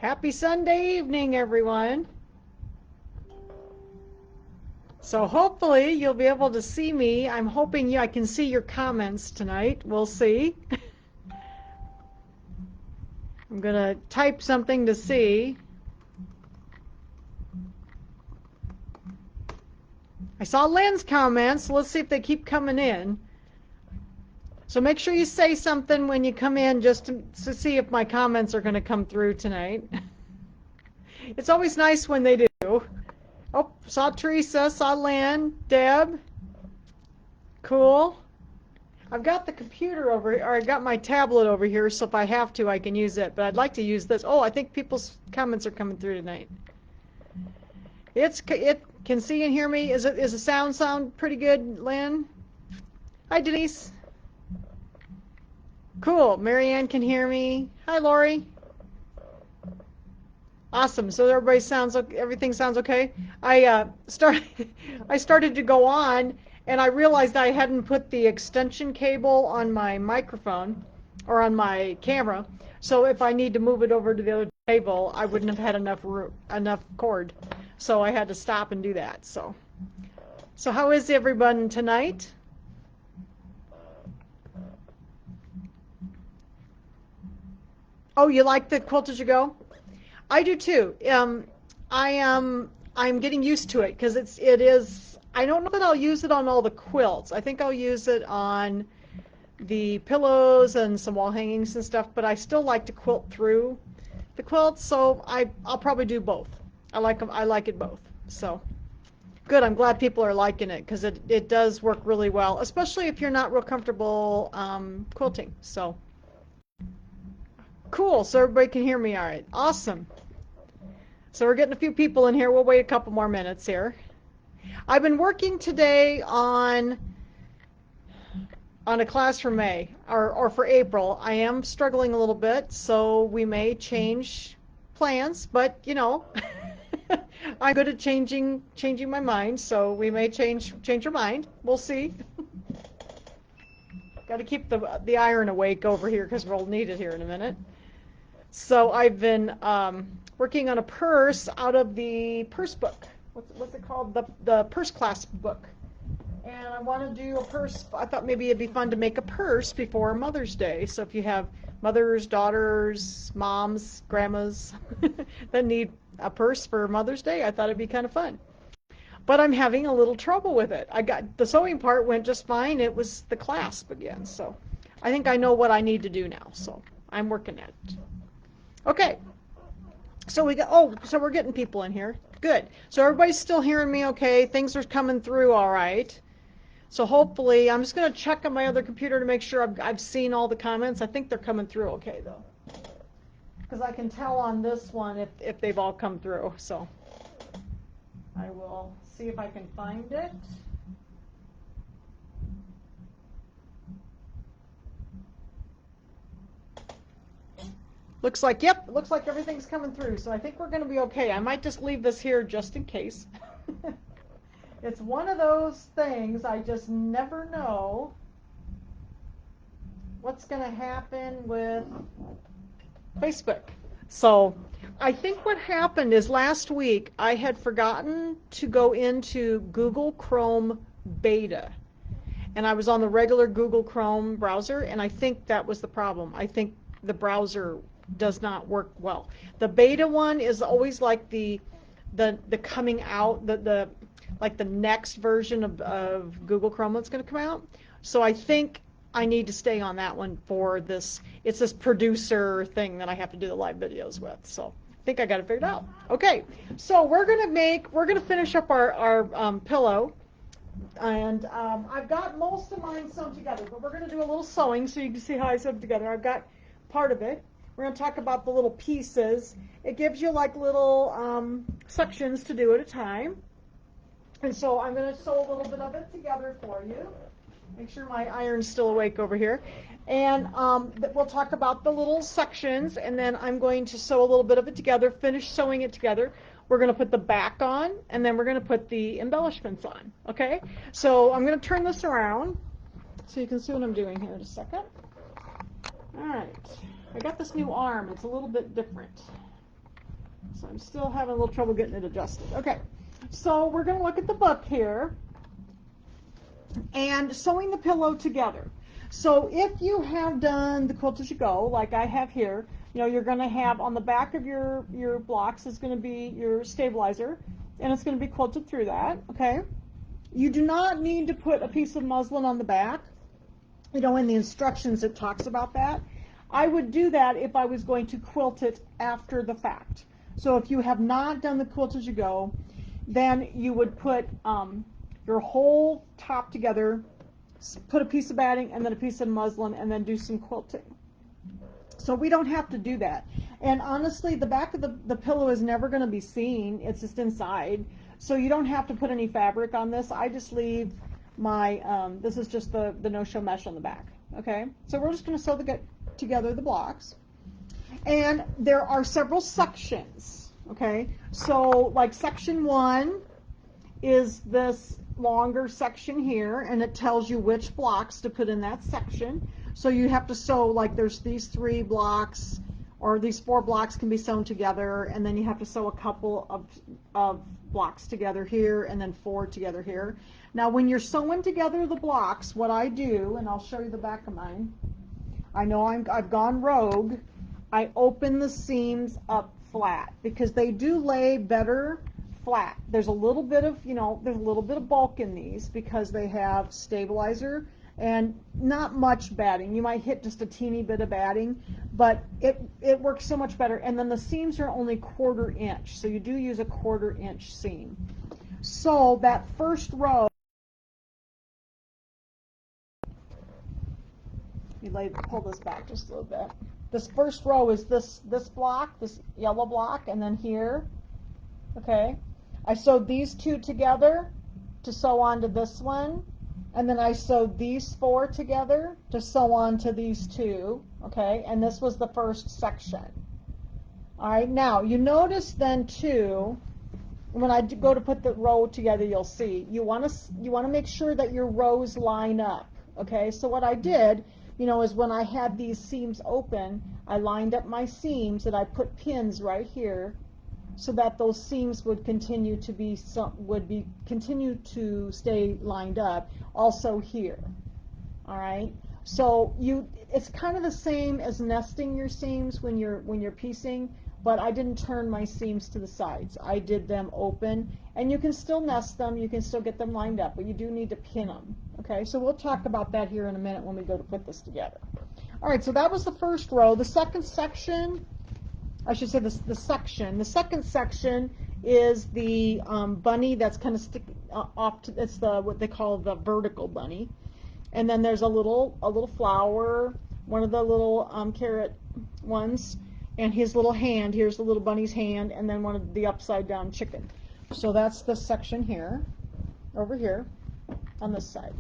Happy Sunday evening, everyone. So hopefully you'll be able to see me. I'm hoping I can see your comments tonight. We'll see. I'm going to type something to see. I saw Lynn's comments. Let's see if they keep coming in. So make sure you say something when you come in just to see if my comments are going to come through tonight. It's always nice when they do. Oh, saw Teresa, saw Lynn, Deb. Cool. I've got the computer or I've got my tablet over here, so if I have to, I can use it. But I'd like to use this. Oh, I think people's comments are coming through tonight. It can see and hear me. Is the sound pretty good, Lynn? Hi, Denise. Cool. Marianne can hear me. Hi, Lori. Awesome. So everything sounds okay. I started to go on, and I realized I hadn't put the extension cable on my microphone or on my camera. So if I need to move it over to the other table, I wouldn't have had enough cord. So I had to stop and do that. So how is everyone tonight? Oh, you like the Quilt As You Go? I do too. I'm getting used to it because it is. I don't know that I'll use it on all the quilts. I think I'll use it on the pillows and some wall hangings and stuff. But I still like to quilt through the quilts, so I'll probably do both. I like them. I like it both. So good. I'm glad people are liking it because it does work really well, especially if you're not real comfortable quilting. So cool. So everybody can hear me all right. Awesome. So we're getting a few people in here. We'll wait a couple more minutes here. I've been working today on a class for May or for April. I am struggling a little bit, so we may change plans, but you know, I'm good at changing my mind, so we may change our mind. We'll see. Got to keep the iron awake over here because we'll need it here in a minute. So I've been working on a purse out of the purse book. What's it called? The purse class book. And I want to do a purse. I thought maybe it'd be fun to make a purse before Mother's Day. So if you have mothers, daughters, moms, grandmas that need a purse for Mother's Day, I thought it'd be kind of fun. But I'm having a little trouble with it. The sewing part went just fine. It was the clasp again. So I think I know what I need to do now. So I'm working at it. Okay. So we're getting people in here. Good. So everybody's still hearing me okay. Things are coming through all right. So hopefully, I'm just going to check on my other computer to make sure I've seen all the comments. I think they're coming through okay, though. Because I can tell on this one if they've all come through. So I will see if I can find it. Looks like everything's coming through. So I think we're going to be okay. I might just leave this here just in case. It's one of those things, I just never know what's going to happen with Facebook. So I think what happened is last week I had forgotten to go into Google Chrome beta. And I was on the regular Google Chrome browser, and I think that was the problem. I think the browser does not work well. The beta one is always like the coming out, like the next version of Google Chrome that's going to come out. So I think I need to stay on that one for this. It's this producer thing that I have to do the live videos with. So I think I got it figured out. Okay, so we're gonna finish up our pillow, and I've got most of mine sewn together, but we're gonna do a little sewing so you can see how I sewed together. I've got part of it. We're gonna talk about the little pieces. It gives you like little sections to do at a time. And so I'm going to sew a little bit of it together for you. Make sure my iron's still awake over here. And we'll talk about the little sections, and then I'm going to sew a little bit of it together, finish sewing it together. We're going to put the back on, and then we're going to put the embellishments on, okay? So I'm going to turn this around so you can see what I'm doing here in a second. All right. I got this new arm. It's a little bit different. So I'm still having a little trouble getting it adjusted. Okay, so we're going to look at the book here and sewing the pillow together. So if you have done the quilt as you go, like I have here, you know, you're going to have on the back of your blocks is going to be your stabilizer, and it's going to be quilted through that, okay? You do not need to put a piece of muslin on the back. You know, in the instructions it talks about that. I would do that if I was going to quilt it after the fact. So if you have not done the quilt as you go, then you would put your whole top together, put a piece of batting and then a piece of muslin, and then do some quilting. So we don't have to do that. And honestly, the back of the pillow is never going to be seen. It's just inside. So you don't have to put any fabric on this. I just leave my, this is just the no-show mesh on the back. Okay, so we're just going to sew together the blocks. And there are several sections. Okay, so like section 1 is this longer section here, and it tells you which blocks to put in that section. So you have to sew, like there's these 3 blocks, or these 4 blocks can be sewn together, and then you have to sew a couple of blocks together here, and then 4 together here. Now when you're sewing together the blocks, what I do, and I'll show you the back of mine, I know I've gone rogue, I open the seams up flat, because they do lay better flat. There's a little bit of, you know, there's a little bit of bulk in these because they have stabilizer and not much batting. You might hit just a teeny bit of batting, but it works so much better. And then the seams are only 1/4 inch, so you do use a 1/4 inch seam. So that first row, pull this back just a little bit. This first row is this block, this yellow block, and then here, okay? I sewed these 2 together to sew onto this one, and then I sewed these 4 together to sew onto these 2, okay? And this was the first section. All right, now you notice then too, when I go to put the row together, you'll see you want to make sure that your rows line up, okay? So what I did, you know, is when I had these seams open, I lined up my seams and I put pins right here, so that those seams would continue to stay lined up. Also here, all right. So it's kind of the same as nesting your seams when you're piecing, but I didn't turn my seams to the sides. I did them open, and you can still nest them. You can still get them lined up, but you do need to pin them. Okay. So we'll talk about that here in a minute when we go to put this together. All right. So that was the first row. The second section. I should say the section. The second section is the bunny that's kind of sticking off to, it's what they call the vertical bunny. And then there's a little flower, one of the little carrot ones, and his little hand. Here's the little bunny's hand, and then one of the upside down chicken. So that's the section here, over here, on this side.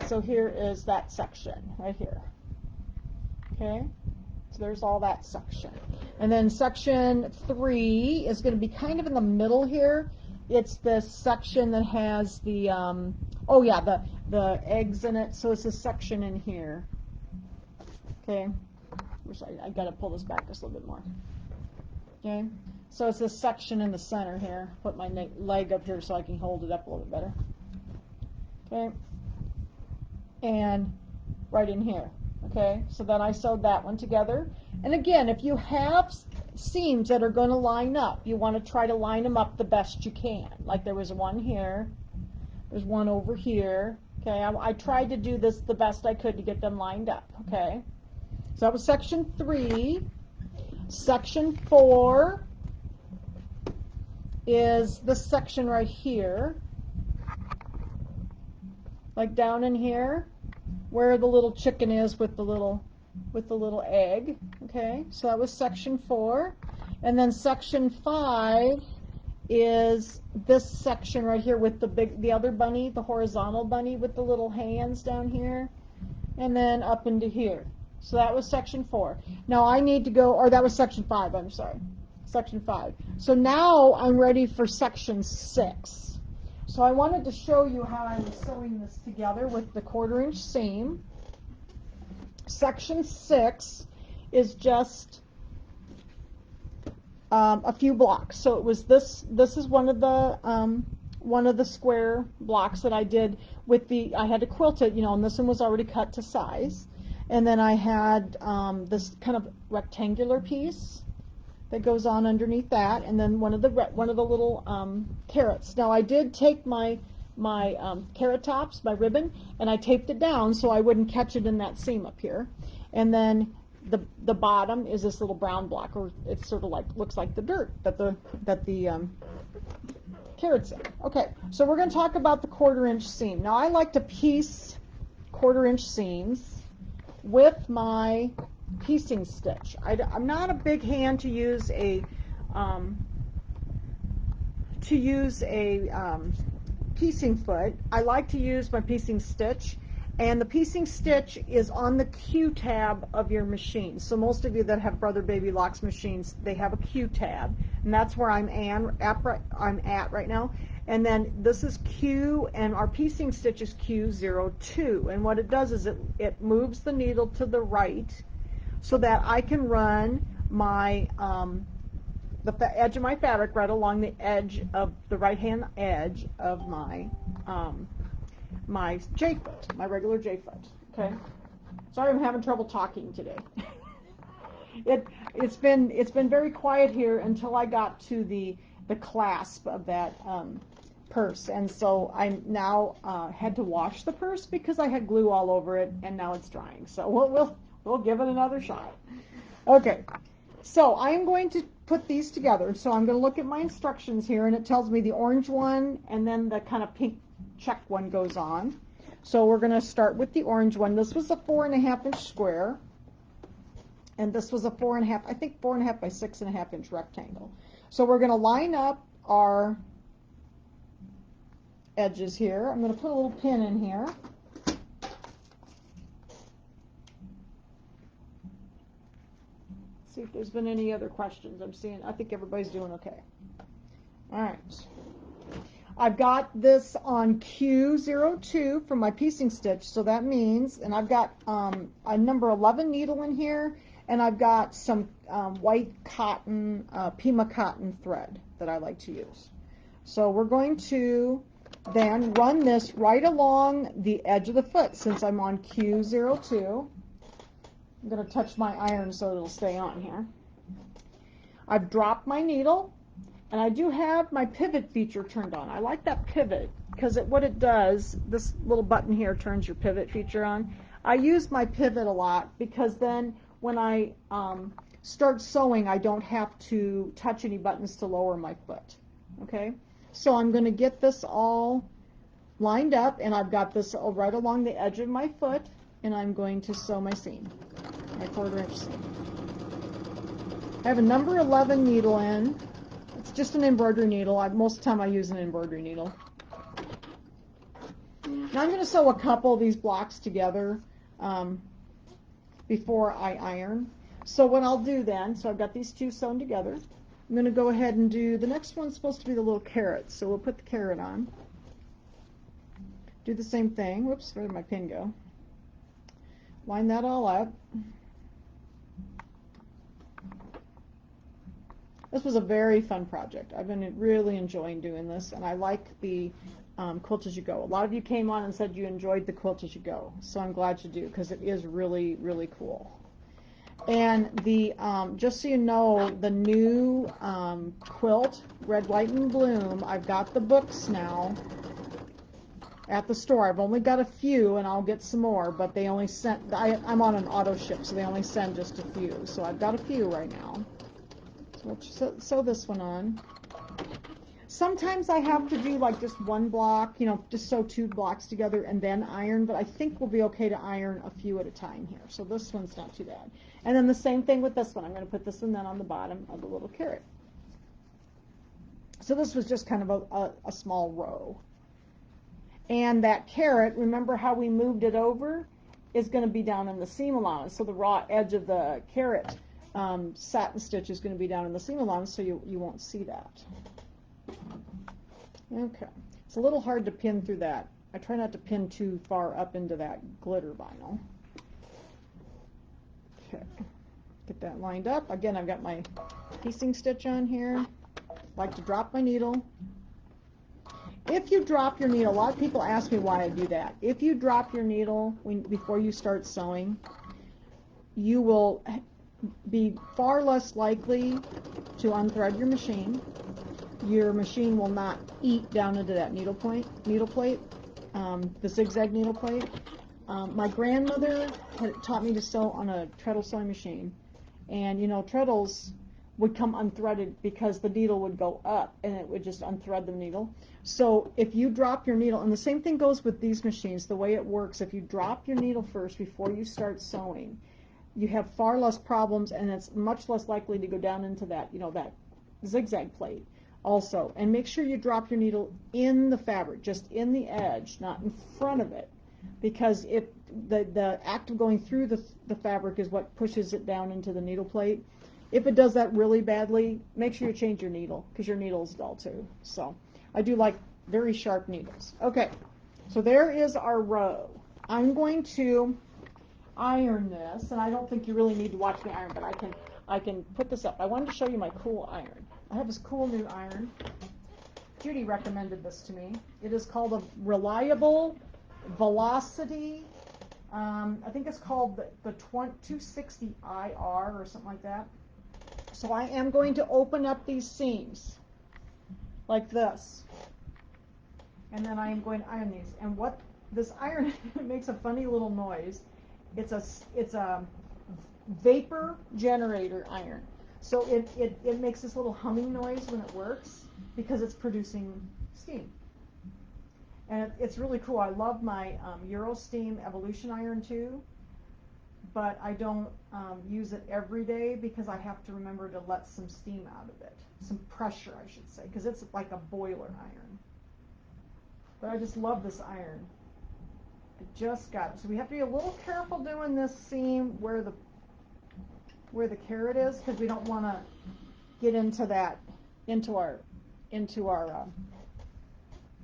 So here is that section right here. Okay. So there's all that section. And then section 3 is going to be kind of in the middle here. It's this section that has the, the eggs in it. So it's a section in here. Okay. I got to pull this back just a little bit more. Okay. So it's this section in the center here. Put my leg up here so I can hold it up a little bit better. Okay. And right in here. Okay, so then I sewed that one together. And again, if you have seams that are going to line up, you want to try to line them up the best you can. Like there was one here, there's one over here. Okay, I tried to do this the best I could to get them lined up. Okay, so that was section 3. Section 4 is this section right here, like down in here, where the little chicken is with the little egg. Okay, so that was section 4. And then section 5 is this section right here with the other bunny, the horizontal bunny with the little hands down here, and then up into here. So that was section 4. Now I need to go, or that was section 5, I'm sorry. Section 5. So now I'm ready for section 6. So I wanted to show you how I was sewing this together with the 1/4 inch seam. Section 6 is just a few blocks. So it was this is one of the square blocks that I did with I had to quilt it, and this one was already cut to size. And then I had this kind of rectangular piece that goes on underneath that, and then one of the little carrots. Now I did take my carrot tops, my ribbon, and I taped it down so I wouldn't catch it in that seam up here. And then the bottom is this little brown block, or it's sort of looks like the dirt that the carrots in. Okay, so we're going to talk about the 1/4 inch seam. Now I like to piece 1/4 inch seams with my piecing stitch. I'm not a big hand to use a piecing foot. I like to use my piecing stitch, and the piecing stitch is on the Q tab of your machine. So most of you that have Brother Baby Locks machines, they have a Q tab, and that's where I'm at right now. And then this is Q, and our piecing stitch is Q02. And what it does is it moves the needle to the right so that I can run my the edge of my fabric right along the edge of the right-hand edge of my my J-foot, my regular J-foot. Okay. Sorry, I'm having trouble talking today. It's been very quiet here until I got to the clasp of that purse, and so I now had to wash the purse because I had glue all over it, and now it's drying. So we'll give it another shot. Okay, so I'm going to put these together. So I'm going to look at my instructions here, and it tells me the orange one and then the kind of pink check one goes on. So we're going to start with the orange one. This was a 4.5 inch square, and this was a 4.5, I think 4.5 by 6.5 inch rectangle. So we're going to line up our edges here. I'm going to put a little pin in here. See if there's been any other questions. I think everybody's doing okay. All right. I've got this on Q02 for my piecing stitch, so that means, and I've got a number 11 needle in here, and I've got some white cotton, Pima cotton thread that I like to use. So we're going to then run this right along the edge of the foot. Since I'm on Q02, I'm going to touch my iron so it'll stay on here. I've dropped my needle, and I do have my pivot feature turned on. I like that pivot because what it does, this little button here turns your pivot feature on. I use my pivot a lot because then when I start sewing, I don't have to touch any buttons to lower my foot. Okay, so I'm going to get this all lined up, and I've got this right along the edge of my foot, and I'm going to sew my seam, my 1/4 inch seam. I have a number 11 needle in. It's just an embroidery needle. Most of the time I use an embroidery needle. Now I'm going to sew a couple of these blocks together before I iron. So what I'll do then, so I've got these two sewn together. I'm going to go ahead and do, the next one's supposed to be the little carrot, so we'll put the carrot on. Do the same thing. Whoops, where did my pin go? Line that all up. This was a very fun project. I've been really enjoying doing this, and I like the quilt as you go. A lot of you came on and said you enjoyed the quilt as you go, so I'm glad you do because it is really, really cool. And the just so you know, the new quilt, Red, White, and Bloom, I've got the books now at the store. I've only got a few, and I'll get some more, but they only sent, I'm on an auto ship, so they only send just a few. So I've got a few right now. So we'll sew this one on. Sometimes I have to do like just one block, just sew 2 blocks together and then iron, but I think we'll be okay to iron a few at a time here. So this one's not too bad. And then the same thing with this one. I'm going to put this one then on the bottom of the little carrot. So this was just kind of a small row. And that carrot, remember how we moved it over, is going to be down in the seam allowance. So the raw edge of the carrot satin stitch is going to be down in the seam allowance, so you won't see that. Okay, it's a little hard to pin through that. I try not to pin too far up into that glitter vinyl. Okay, Get that lined up. Again, I've got my piecing stitch on here. Like to drop my needle. If you drop your needle, a lot of people ask me why I do that. If you drop your needle before you start sewing, you will be far less likely to unthread your machine. Your machine will not eat down into that needle plate, the zigzag needle plate. My grandmother had taught me to sew on a treadle sewing machine, and you know, treadles would come unthreaded because the needle would go up and it would just unthread the needle. So if you drop your needle, and the same thing goes with these machines, the way it works, if you drop your needle first before you start sewing, you have far less problems, and it's much less likely to go down into that, you know, that zigzag plate also. And make sure you drop your needle in the fabric, just in the edge, not in front of it, because if the act of going through the fabric is what pushes it down into the needle plate. If it does that really badly, make sure you change your needle, because your needle is dull too. So I do like very sharp needles. Okay, so there is our row. I'm going to iron this, and I don't think you really need to watch me iron, but I can put this up. I wanted to show you my cool iron. I have this cool new iron. Judy recommended this to me. It is called a Reliable Velocity. I think it's called the 260 IR or something like that. So I am going to open up these seams like this, and then I am going to iron these. And what this iron it makes a funny little noise. It's a vapor generator iron. So it makes this little humming noise when it works because it's producing steam. And it's really cool. I love my Eurosteam Evolution iron too, but I don't use it every day because I have to remember to let some steam out of it, some pressure I should say, because it's like a boiler iron. But I just love this iron. I just got it. So we have to be a little careful doing this seam where the carrot is, because we don't want to get into that into our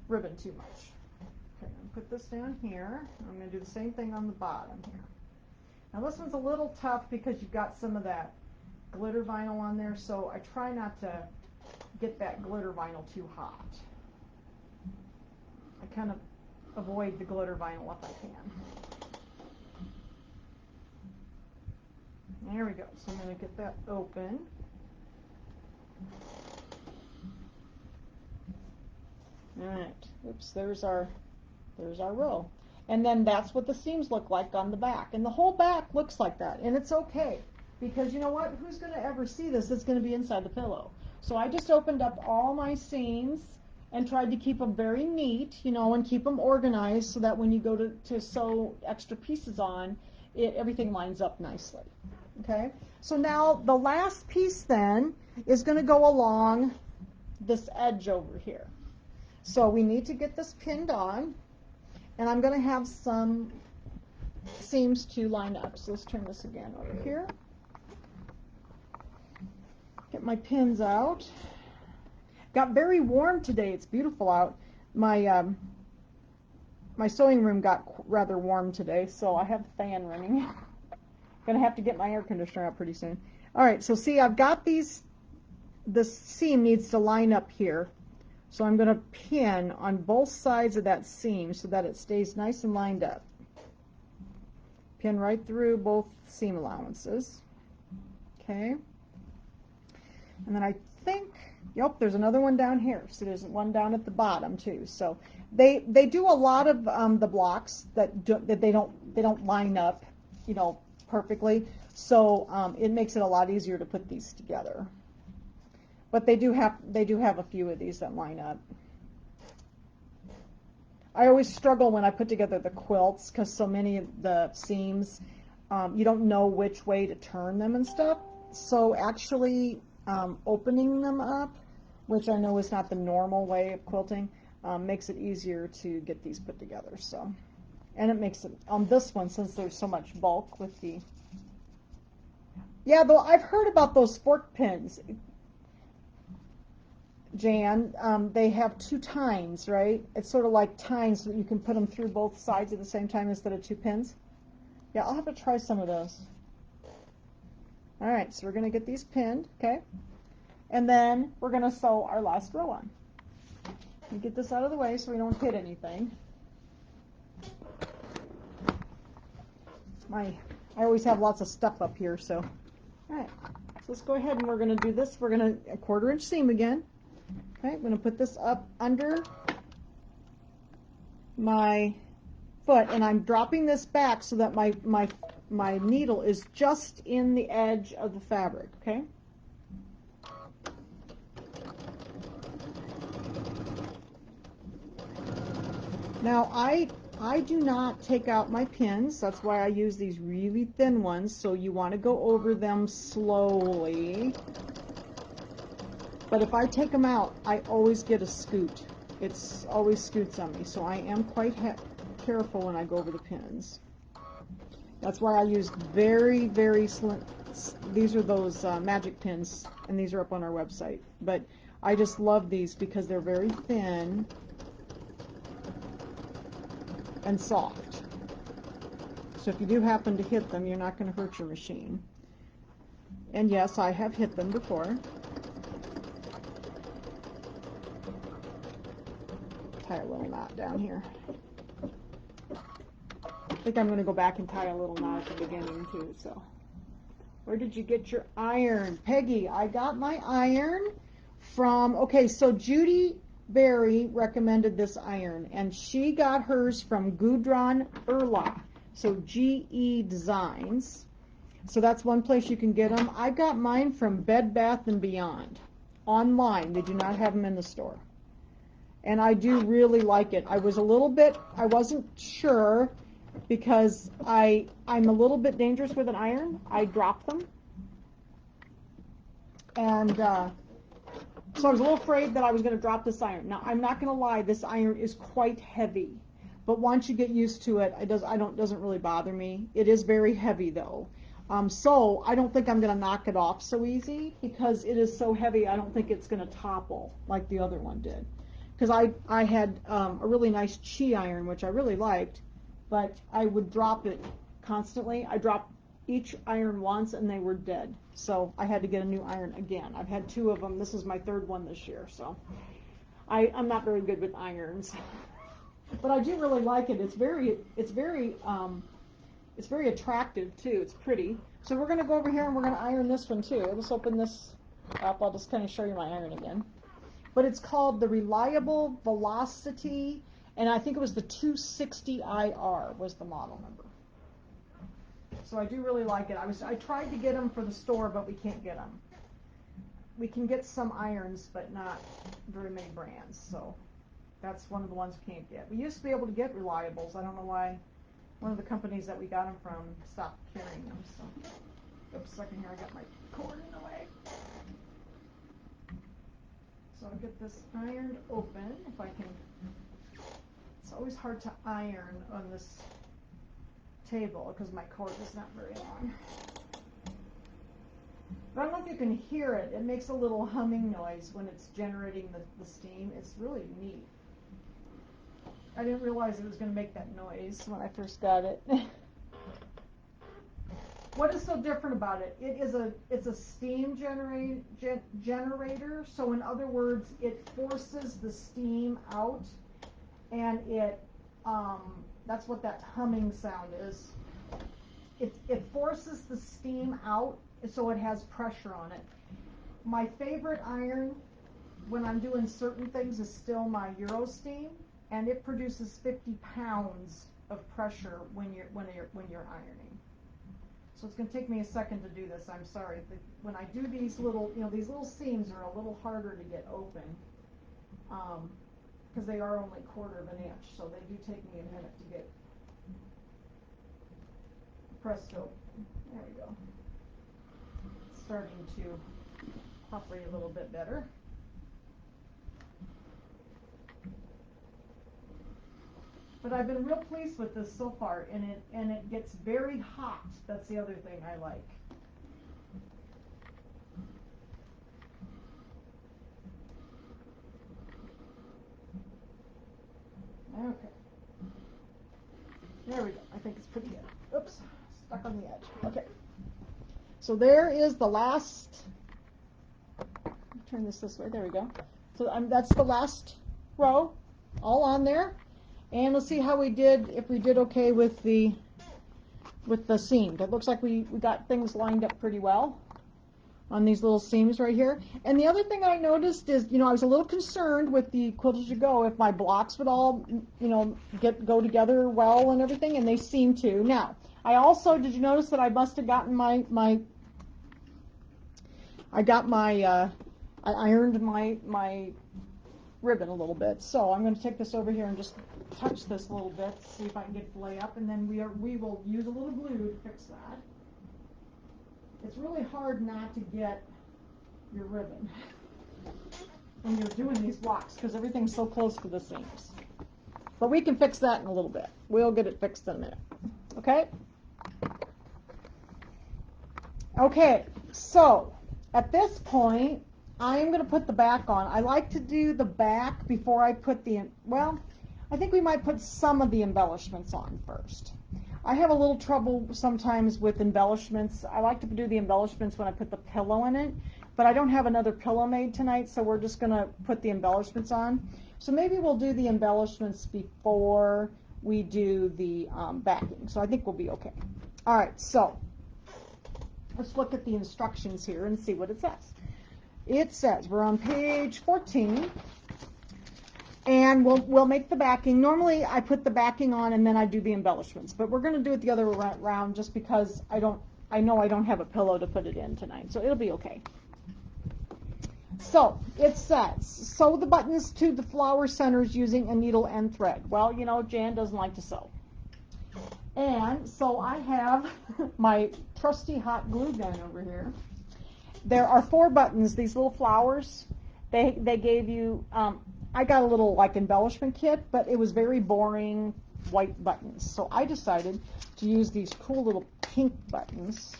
ribbon too much. Okay, I'm going to put this down here. I'm going to do the same thing on the bottom here. Now this one's a little tough because you've got some of that glitter vinyl on there, so I try not to get that glitter vinyl too hot. I kind of avoid the glitter vinyl if I can. There we go. So I'm going to get that open. All right. Oops, there's our row. And then that's what the seams look like on the back. And the whole back looks like that. And it's okay, because you know what? Who's going to ever see this? It's going to be inside the pillow. So I just opened up all my seams and tried to keep them very neat, you know, and keep them organized so that when you go to sew extra pieces on, everything lines up nicely. Okay? So now the last piece then is going to go along this edge over here. So we need to get this pinned on. And I'm going to have some seams to line up. So let's turn this again over here. Get my pins out. Got very warm today. It's beautiful out. My my sewing room got rather warm today, so I have the fan running. Going to have to get my air conditioner out pretty soon. All right, so see, I've got these. This seam needs to line up here. So I'm going to pin on both sides of that seam so that it stays nice and lined up. Pin right through both seam allowances. Okay. And then I think, yep, there's another one down here. So there's one down at the bottom too. So they do a lot of the blocks that they don't line up, you know, perfectly. So it makes it a lot easier to put these together. But they do have a few of these that line up. I always struggle when I put together the quilts because so many of the seams, you don't know which way to turn them and stuff. So actually opening them up, which I know is not the normal way of quilting, makes it easier to get these put together. So, and it makes it on this one, since there's so much bulk with the. Yeah, though I've heard about those fork pins. Jan, they have 2 tines, right? It's sort of like tines so that you can put them through both sides at the same time instead of 2 pins. Yeah, I'll have to try some of those. All right, so we're going to get these pinned, okay? And then we're going to sew our last row on. Let me get this out of the way so we don't hit anything. I always have lots of stuff up here, so. All right, so let's go ahead and we're going to do this. We're going to a 1/4 inch seam again. Okay, I'm going to put this up under my foot, and I'm dropping this back so that my needle is just in the edge of the fabric, okay? Now I do not take out my pins. That's why I use these really thin ones, so you want to go over them slowly. But if I take them out, I always get a scoot. It's always scoots on me, so I am quite careful when I go over the pins. That's why I use very, very slim. These are those magic pins, and these are up on our website. But I just love these because they're very thin and soft. So if you do happen to hit them, you're not going to hurt your machine. And yes, I have hit them before. Tie a little knot down here. I think I'm going to go back and tie a little knot at the beginning too. So, where did you get your iron? Peggy, I got my iron from, okay, so Judy Berry recommended this iron, and she got hers from Gudrun Erla, so GE Designs. So that's one place you can get them. I got mine from Bed Bath & Beyond. Online, they do not have them in the store. And I do really like it. I wasn't sure because I'm a little bit dangerous with an iron. I drop them. And so I was a little afraid that I was going to drop this iron. Now, I'm not going to lie, this iron is quite heavy. But once you get used to it, it doesn't really bother me. It is very heavy, though. So I don't think I'm going to knock it off so easy because it is so heavy, I don't think it's going to topple like the other one did. Because I had a really nice chi iron, which I really liked, but I would drop it constantly. I dropped each iron once and they were dead. So I had to get a new iron again. I've had 2 of them. This is my 3rd one this year. So I'm not very good with irons. But I do really like it. It's very attractive too. It's pretty. So we're going to go over here and we're going to iron this one too. Let's open this up. I'll just kind of show you my iron again. But it's called the Reliable Velocity, and I think it was the 260IR was the model number. So I do really like it. I tried to get them for the store, but we can't get them. We can get some irons, but not very many brands. So that's one of the ones we can't get. We used to be able to get Reliables. I don't know why one of the companies that we got them from stopped carrying them. So, oops, a second here. I got my cord in the way. So I'll get this ironed open if I can. It's always hard to iron on this table because my cord is not very long. But I don't know if you can hear it. It makes a little humming noise when it's generating the steam. It's really neat. I didn't realize it was going to make that noise when I first got it. What is so different about it? It's a steam generator. So in other words, it forces the steam out, and that's what that humming sound is. It forces the steam out, so it has pressure on it. My favorite iron when I'm doing certain things is still my Eurosteam, and it produces 50 pounds of pressure when you're ironing. So it's going to take me a second to do this. I'm sorry. When I do these little seams are a little harder to get open because they are only 1/4 of an inch, so they do take me a minute to get pressed open. There we go. It's starting to cooperate a little bit better. But I've been real pleased with this so far, and it gets very hot. That's the other thing I like. Okay. There we go. I think it's pretty good. Oops, stuck on the edge. Okay. So there is the last, turn this way, there we go. So that's the last row, all on there. And let's see how we did, if we did okay with the seam. It looks like we got things lined up pretty well on these little seams right here. And the other thing I noticed is, I was a little concerned with the Quilted to Go if my blocks would all, go together well and everything, and they seem to. Now, I also, did you notice that I must have gotten I ironed my ribbon a little bit. So I'm going to take this over here and just touch this a little bit, see if I can get it to lay up, and then we will use a little glue to fix that. It's really hard not to get your ribbon when you're doing these blocks because everything's so close to the seams. But we can fix that in a little bit. We'll get it fixed in a minute. Okay? Okay, so at this point, I'm going to put the back on. I like to do the back before I put I think we might put some of the embellishments on first. I have a little trouble sometimes with embellishments. I like to do the embellishments when I put the pillow in it, but I don't have another pillow made tonight, so we're just going to put the embellishments on. So maybe we'll do the embellishments before we do the backing. So I think we'll be okay. All right, so let's look at the instructions here and see what it says. It says, we're on page 14. And we'll make the backing. Normally I put the backing on and then I do the embellishments, but we're going to do it the other way around just because I know I don't have a pillow to put it in tonight, so it'll be okay. So it says, sew the buttons to the flower centers using a needle and thread. Well, Jan doesn't like to sew. And so I have my trusty hot glue gun over here. There are 4 buttons, these little flowers. They gave you, I got a little embellishment kit, but it was very boring white buttons. So I decided to use these cool little pink buttons.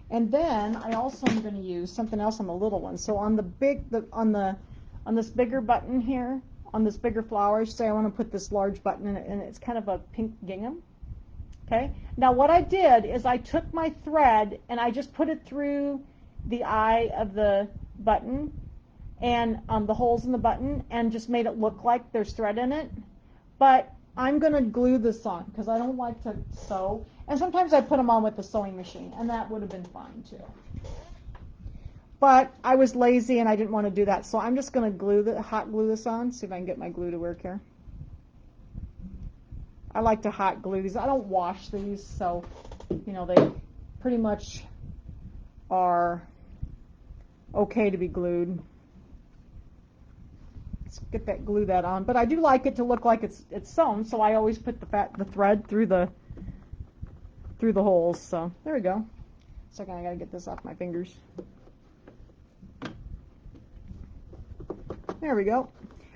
And then I also am going to use something else on the little one. So on on this bigger button here, on this bigger flower, say I want to put this large button in it, and it's kind of a pink gingham. Okay. Now what I did is I took my thread and I just put it through the eye of the button and the holes in the button and just made it look like there's thread in it. But I'm going to glue this on because I don't like to sew. And sometimes I put them on with the sewing machine, and that would have been fine too. But I was lazy and I didn't want to do that, so I'm just going to hot glue this on. See if I can get my glue to work here. I like to hot glue these. I don't wash these, so they pretty much are okay to be glued. Let's glue that on. But I do like it to look like it's sewn, so I always put the thread through the holes. So there we go. Second, I gotta get this off my fingers. There we go.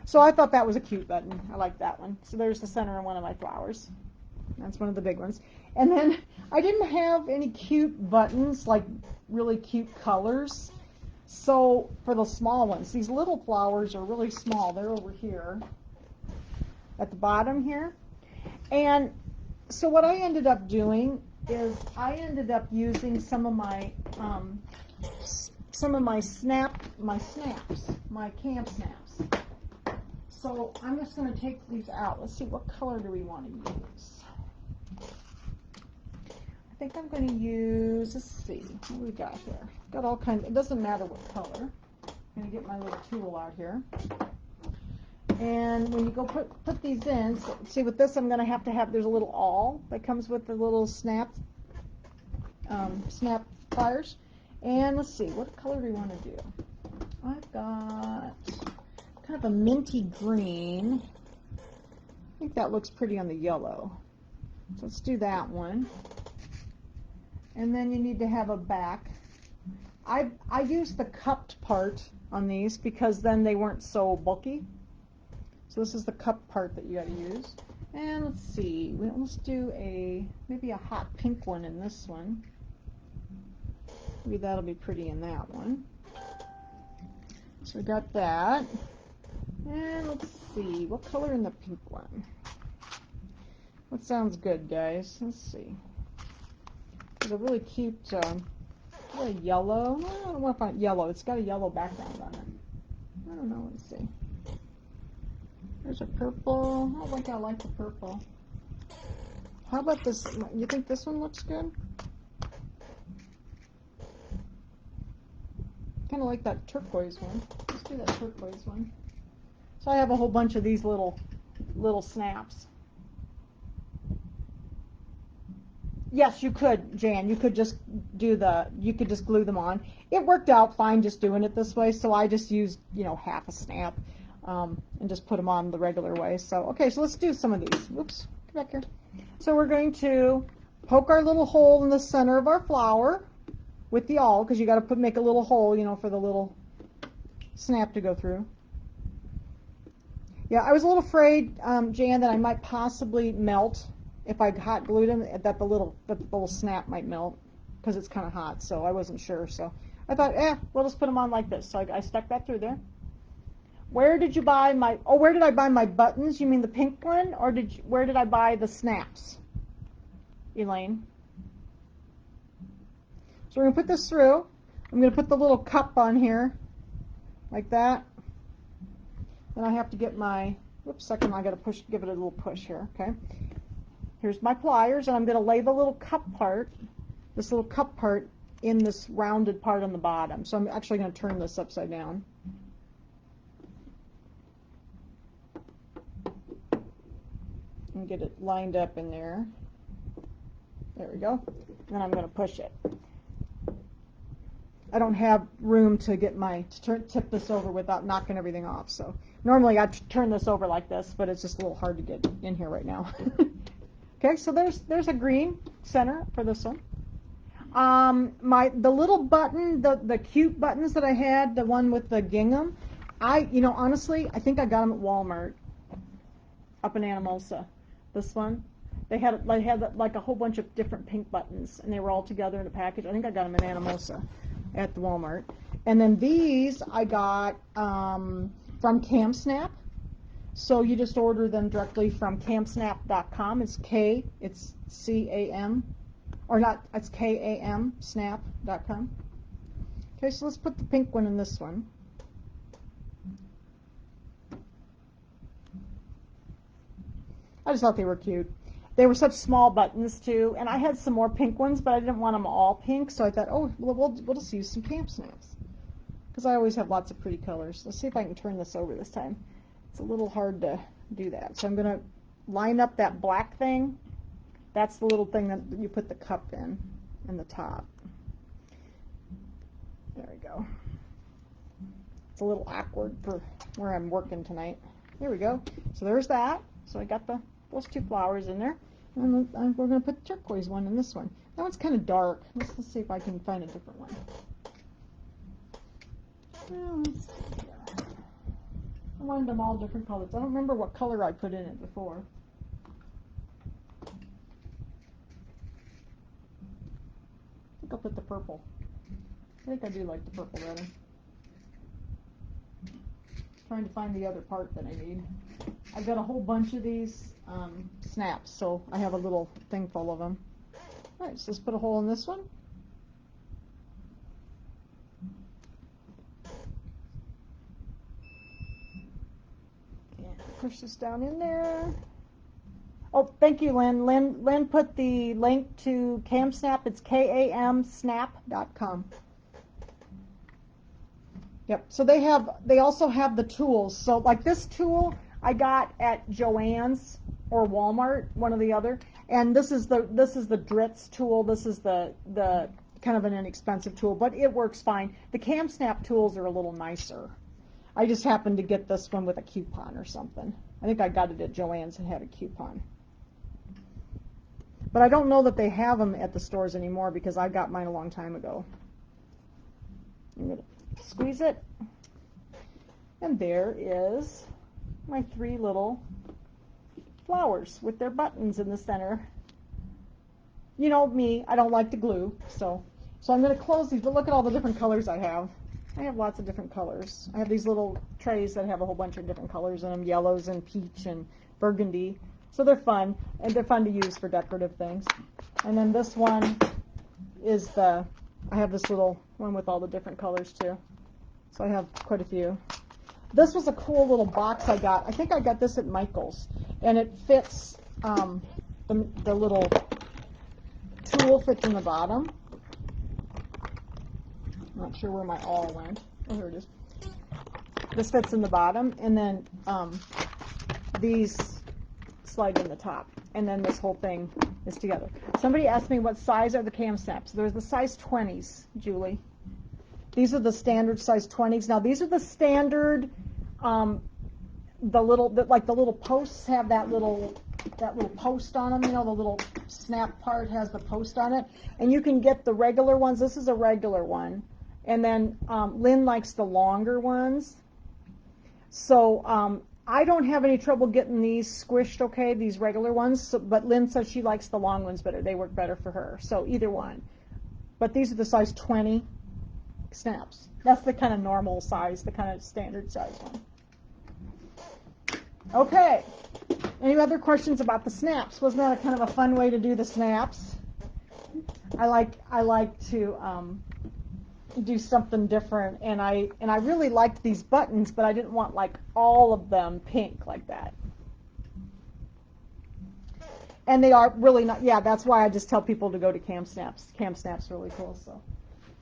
So I thought that was a cute button. I like that one. So there's the center of one of my flowers. That's one of the big ones. And then I didn't have any cute buttons, like really cute colors. So for the small ones, these little flowers are really small. They're over here at the bottom here. And so what I ended up doing is I ended up using some of my snaps, my camp snaps. So I'm just going to take these out. Let's see, what color do we want to use? I think I'm going to use, let's see, what do we got here? Got all kinds, it doesn't matter what color. I'm going to get my little tool out here. And when you go put these in, so, see with this I'm going to have, there's a little awl that comes with the little snap pliers. And let's see, what color do we want to do? I've got kind of a minty green. I think that looks pretty on the yellow. So let's do that one. And then you need to have a back. I used the cupped part on these because then they weren't so bulky. So this is the cupped part that you got to use. And let's see, let's do maybe a hot pink one in this one. Maybe that'll be pretty in that one. So we got that. And let's see, what color in the pink one? What sounds good, guys? Let's see. There's a really cute a yellow. I don't know if it's yellow. It's got a yellow background on it. I don't know. Let's see. There's a purple. I think I like the purple. How about this? You think this one looks good? Kind of like that turquoise one. Let's do that turquoise one. So I have a whole bunch of these little snaps. Yes, you could, Jan. You could just you could just glue them on. It worked out fine just doing it this way, so I just used, half a snap and just put them on the regular way. So, okay, so let's do some of these. Whoops, come back here. So we're going to poke our little hole in the center of our flower with the awl, because you got to make a little hole, for the little snap to go through. Yeah, I was a little afraid, Jan, that I might possibly melt if I hot glued them, that the little snap might melt, because it's kind of hot, so I wasn't sure. So I thought, we'll just put them on like this. So I stuck that through there. Where did you buy where did I buy my buttons? You mean the pink one? Or where did I buy the snaps, Elaine? So we're going to put this through. I'm going to put the little cup on here, like that. Then I have to get my, second, I got to give it a little push here, okay? Here's my pliers, and I'm going to lay the little cup part, this little cup part, in this rounded part on the bottom. So I'm actually going to turn this upside down. And get it lined up in there. There we go. And then I'm going to push it. I don't have room to get tip this over without knocking everything off. So normally I'd turn this over like this, but it's just a little hard to get in here right now. Okay, so there's a green center for this one. The little button, the cute buttons that I had, the one with the gingham, honestly, I think I got them at Walmart up in Anamosa. This one, they had like a whole bunch of different pink buttons, and they were all together in a package. I think I got them in Anamosa at the Walmart. And then these I got from CamSnap. So you just order them directly from camsnap.com. It's C-A-M, or not, it's K-A-M, snap.com. Okay, so let's put the pink one in this one. I just thought they were cute. They were such small buttons too, and I had some more pink ones, but I didn't want them all pink, so I thought, we'll just use some CamSnaps, because I always have lots of pretty colors. Let's see if I can turn this over this time. It's a little hard to do that. So I'm going to line up that black thing. That's the little thing that you put the cup in the top. There we go. It's a little awkward for where I'm working tonight. There we go. So there's that. So I got those two flowers in there. And we're going to put the turquoise one in this one. That one's kind of dark. Let's see if I can find a different one. Let's see here. I wanted them all different colors. I don't remember what color I put in it before. I think I'll put the purple. I think I do like the purple better. Trying to find the other part that I need. I've got a whole bunch of these snaps, so I have a little thing full of them. All right, so let's put a hole in this one. Push this down in there. Oh, thank you, Lynn. Lynn put the link to CamSnap. It's kamsnap.com. Yep. So they also have the tools. So like this tool I got at Joann's or Walmart, one or the other. And this is the Dritz tool. This is the kind of an inexpensive tool, but it works fine. The CamSnap tools are a little nicer. I just happened to get this one with a coupon or something. I think I got it at Joann's and had a coupon. But I don't know that they have them at the stores anymore, because I got mine a long time ago. I'm going to squeeze it. And there is my three little flowers with their buttons in the center. You know me, I don't like to glue, so I'm going to close these, but look at all the different colors I have. I have lots of different colors. I have these little trays that have a whole bunch of different colors in them, yellows and peach and burgundy. So they're fun, and they're fun to use for decorative things. And then this one is the I have this little one with all the different colors too. So I have quite a few. This was a cool little box I got. I think I got this at Michael's. And it fits, the little tool fits in the bottom. I'm not sure where my awl went. Oh, here it is. This fits in the bottom, and then these slide in the top. And then this whole thing is together. Somebody asked me what size are the cam snaps. There's the size 20s, Julie. These are the standard size 20s. Now these are the standard, like the little posts have that little post on them. You know, the little snap part has the post on it. And you can get the regular ones. This is a regular one. And then Lynn likes the longer ones. So I don't have any trouble getting these squished, okay, these regular ones. So, but Lynn says she likes the long ones better. They work better for her. So either one. But these are the size 20 snaps. That's the kind of normal size, the kind of standard size one. Okay. Any other questions about the snaps? Wasn't that a kind of a fun way to do the snaps? I like to do something different, and I really liked these buttons, but I didn't want like all of them pink like that. And they are really not. Yeah, that's why I just tell people to go to Cam Snaps. Cam Snaps really cool. So.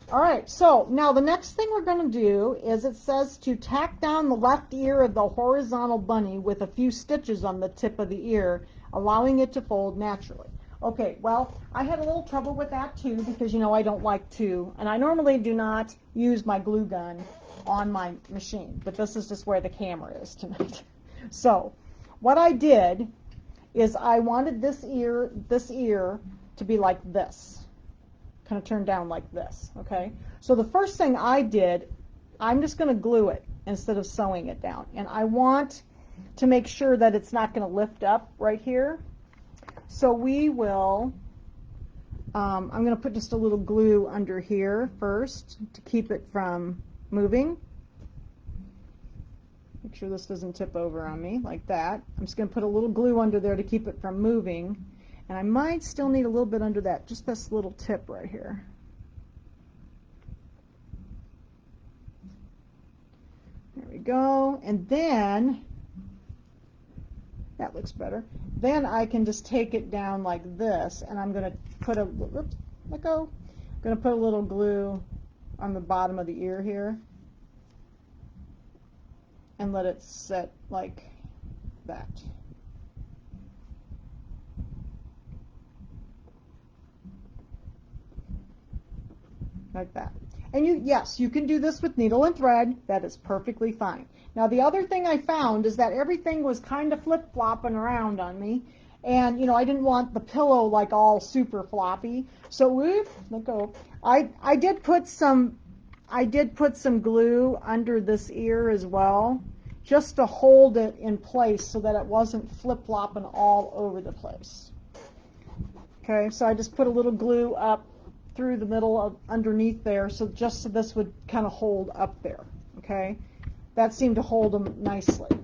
All right, so now the next thing we're going to do is it says to tack down the left ear of the horizontal bunny with a few stitches on the tip of the ear, allowing it to fold naturally. Okay, well, I had a little trouble with that too because, you know, I don't like to, and I normally do not use my glue gun on my machine, but this is just where the camera is tonight. So what I did is I wanted this ear to be like this. Kind of turned down like this, okay? So the first thing I did, I'm just going to glue it instead of sewing it down. And I want to make sure that it's not going to lift up right here. So we will, I'm going to put just a little glue under here first to keep it from moving. Make sure this doesn't tip over on me like that. I'm just going to put a little glue under there to keep it from moving. And I might still need a little bit under that, just this little tip right here. There we go. And then, that looks better. Then I can just take it down like this, and I'm going to put a, oops, let go. I'm going to put a little glue on the bottom of the ear here. And let it set like that. Like that. And yes, you can do this with needle and thread. That is perfectly fine. Now the other thing I found is that everything was kind of flip-flopping around on me. And, you know, I didn't want the pillow like all super floppy. So, let go. I did put some glue under this ear as well, just to hold it in place so that it wasn't flip-flopping all over the place. Okay, so I just put a little glue up through the middle of underneath there, so just so this would kind of hold up there. Okay, that seemed to hold them nicely.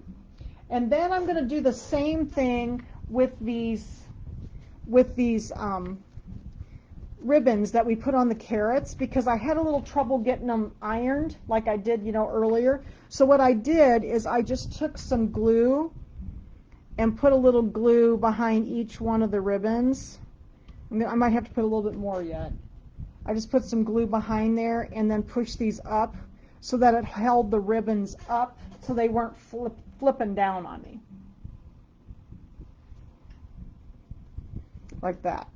And then I'm going to do the same thing with these ribbons that we put on the carrots, because I had a little trouble getting them ironed like I did, you know, earlier. So what I did is I just took some glue and put a little glue behind each one of the ribbons. I might have to put a little bit more yet. I just put some glue behind there and then pushed these up so that it held the ribbons up so they weren't flipping down on me. Like that.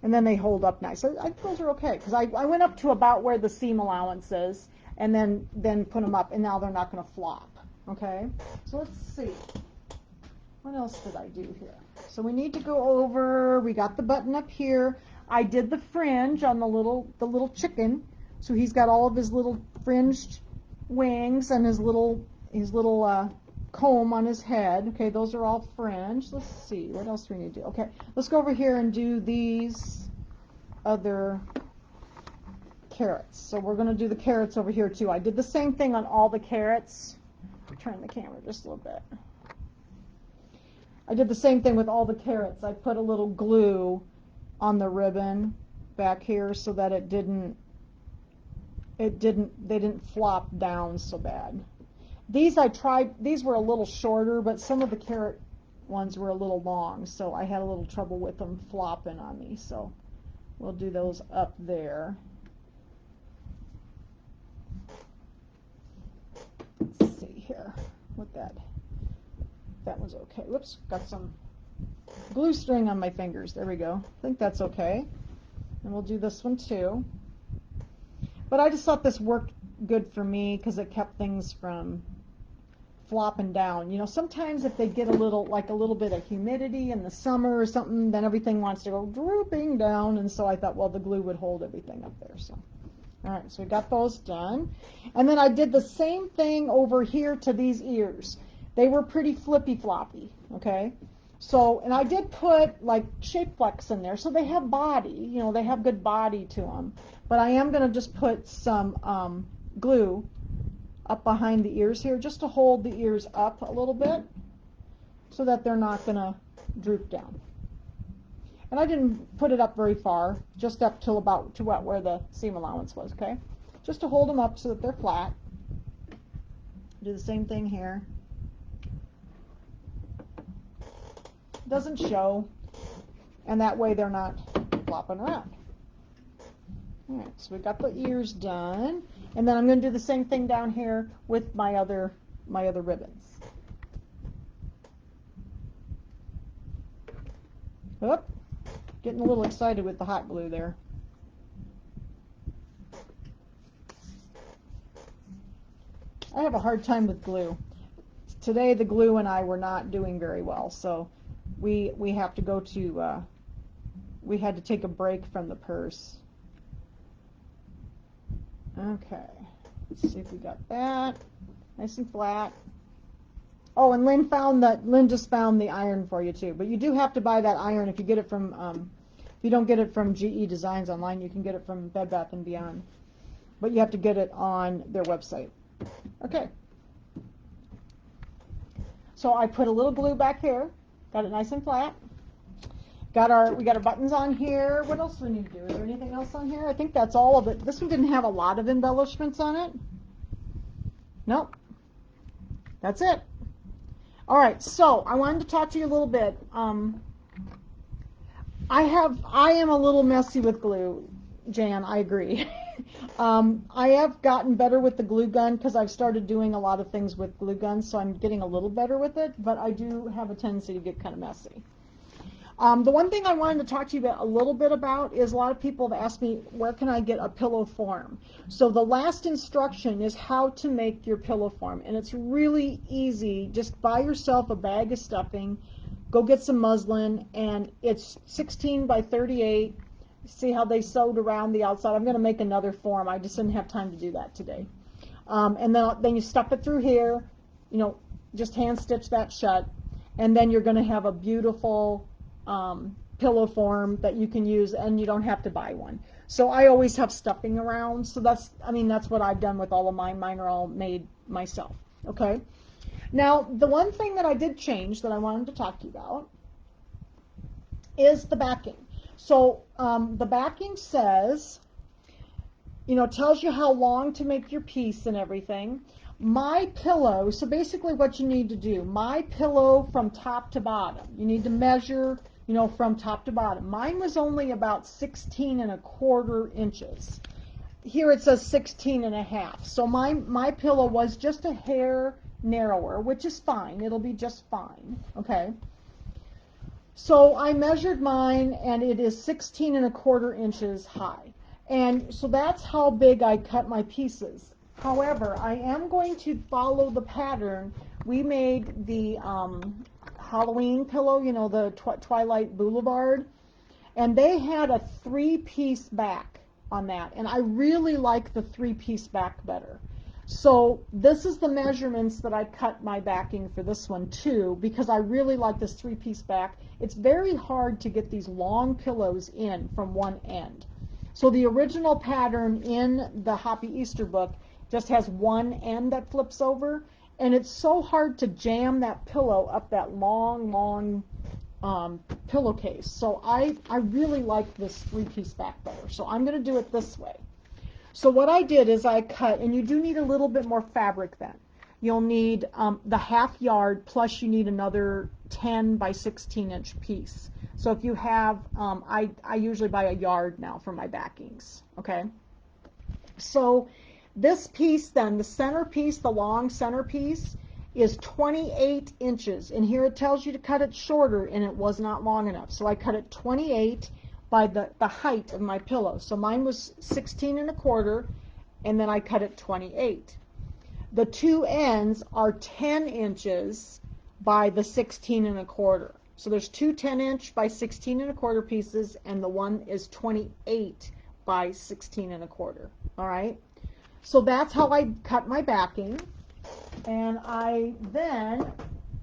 And then they hold up nice. So those are okay, because I went up to about where the seam allowance is and then put them up, and now they're not going to flop. Okay? So let's see. What else did I do here? So we need to go over, we got the button up here. I did the fringe on the little chicken. So he's got all of his little fringed wings and his little comb on his head. Okay, those are all fringed. Let's see, what else do we need to do? Okay, let's go over here and do these other carrots. So we're going to do the carrots over here too. I did the same thing on all the carrots. Turn the camera just a little bit. I did the same thing with all the carrots. I put a little glue on the ribbon back here so that they didn't flop down so bad. These were a little shorter, but some of the carrot ones were a little long, so I had a little trouble with them flopping on me. So we'll do those up there. Let's see here what that was okay. Whoops, got some glue string on my fingers. There we go. I think that's okay. And we'll do this one too. But I just thought this worked good for me because it kept things from flopping down. You know, sometimes if they get a little bit of humidity in the summer or something, then everything wants to go drooping down, and so I thought, well, the glue would hold everything up there. So, all right, so we got those done. And then I did the same thing over here to these ears. They were pretty flippy floppy, okay? So, and I did put like shape flex in there, so they have body, you know, they have good body to them. But I am going to just put some glue up behind the ears here, just to hold the ears up a little bit so that they're not going to droop down. And I didn't put it up very far, just up till about to where the seam allowance was, okay? Just to hold them up so that they're flat. Do the same thing here. Doesn't show, and that way they're not flopping around. All right, so we've got the ears done, and then I'm going to do the same thing down here with my other ribbons. Oop, getting a little excited with the hot glue there. I have a hard time with glue. Today the glue and I were not doing very well, so we have to go to we had to take a break from the purse. Okay, let's see if we got that nice and flat. Oh, and Lynn just found the iron for you too. But you do have to buy that iron if you get it from if you don't get it from GE Designs online, you can get it from Bed Bath & Beyond. But you have to get it on their website. Okay. So I put a little glue back here, got it nice and flat. We got our buttons on here. What else do we need to do? Is there anything else on here? I think that's all of it. This one didn't have a lot of embellishments on it. Nope. That's it. All right, so I wanted to talk to you a little bit. I am a little messy with glue, Jan, I agree. I have gotten better with the glue gun because I've started doing a lot of things with glue guns, so I'm getting a little better with it, but I do have a tendency to get kind of messy. The one thing I wanted to talk to you about a little bit about is a lot of people have asked me, where can I get a pillow form? So the last instruction is how to make your pillow form, and it's really easy. Just buy yourself a bag of stuffing, go get some muslin, and it's 16 by 38. See how they sewed around the outside? I'm going to make another form. I just didn't have time to do that today. And then you stuff it through here, you know, just hand stitch that shut, and then you're going to have a beautiful pillow form that you can use, and you don't have to buy one. So I always have stuffing around, so that's what I've done with all of mine. Mine are all made myself. Okay. Now, the one thing that I did change that I wanted to talk to you about is the backing. So the backing says, you know, tells you how long to make your piece and everything. My pillow, so basically what you need to do, my pillow from top to bottom, you need to measure, you know, from top to bottom. Mine was only about 16¼ inches. Here it says 16½. So my pillow was just a hair narrower, which is fine. It'll be just fine. Okay. So I measured mine, and it is 16¼ inches high. And so that's how big I cut my pieces. However, I am going to follow the pattern. We made the Halloween pillow, you know, the Twilight Boulevard, and they had a 3-piece back on that, and I really like the 3-piece back better. So this is the measurements that I cut my backing for this one too, because I really like this 3-piece back. It's very hard to get these long pillows in from one end. So the original pattern in the Hoppy Easter book just has one end that flips over, And it's so hard to jam that pillow up that long, long pillowcase. So I really like this 3-piece back better. So I'm going to do it this way. So what I did is I cut, and you do need a little bit more fabric then. You'll need the 1/2 yard, plus you need another 10 by 16 inch piece. So if you have, I usually buy a yard now for my backings, okay? So this piece then, the center piece, the long center piece, is 28 inches. And here it tells you to cut it shorter, and it was not long enough. So I cut it 28 by the height of my pillow. So mine was 16 1/4, and then I cut it 28. The two ends are 10 inches by the 16 1/4. So there's two 10-inch by 16 1/4 pieces, and the one is 28 by 16 1/4. All right. So that's how I cut my backing. And I then,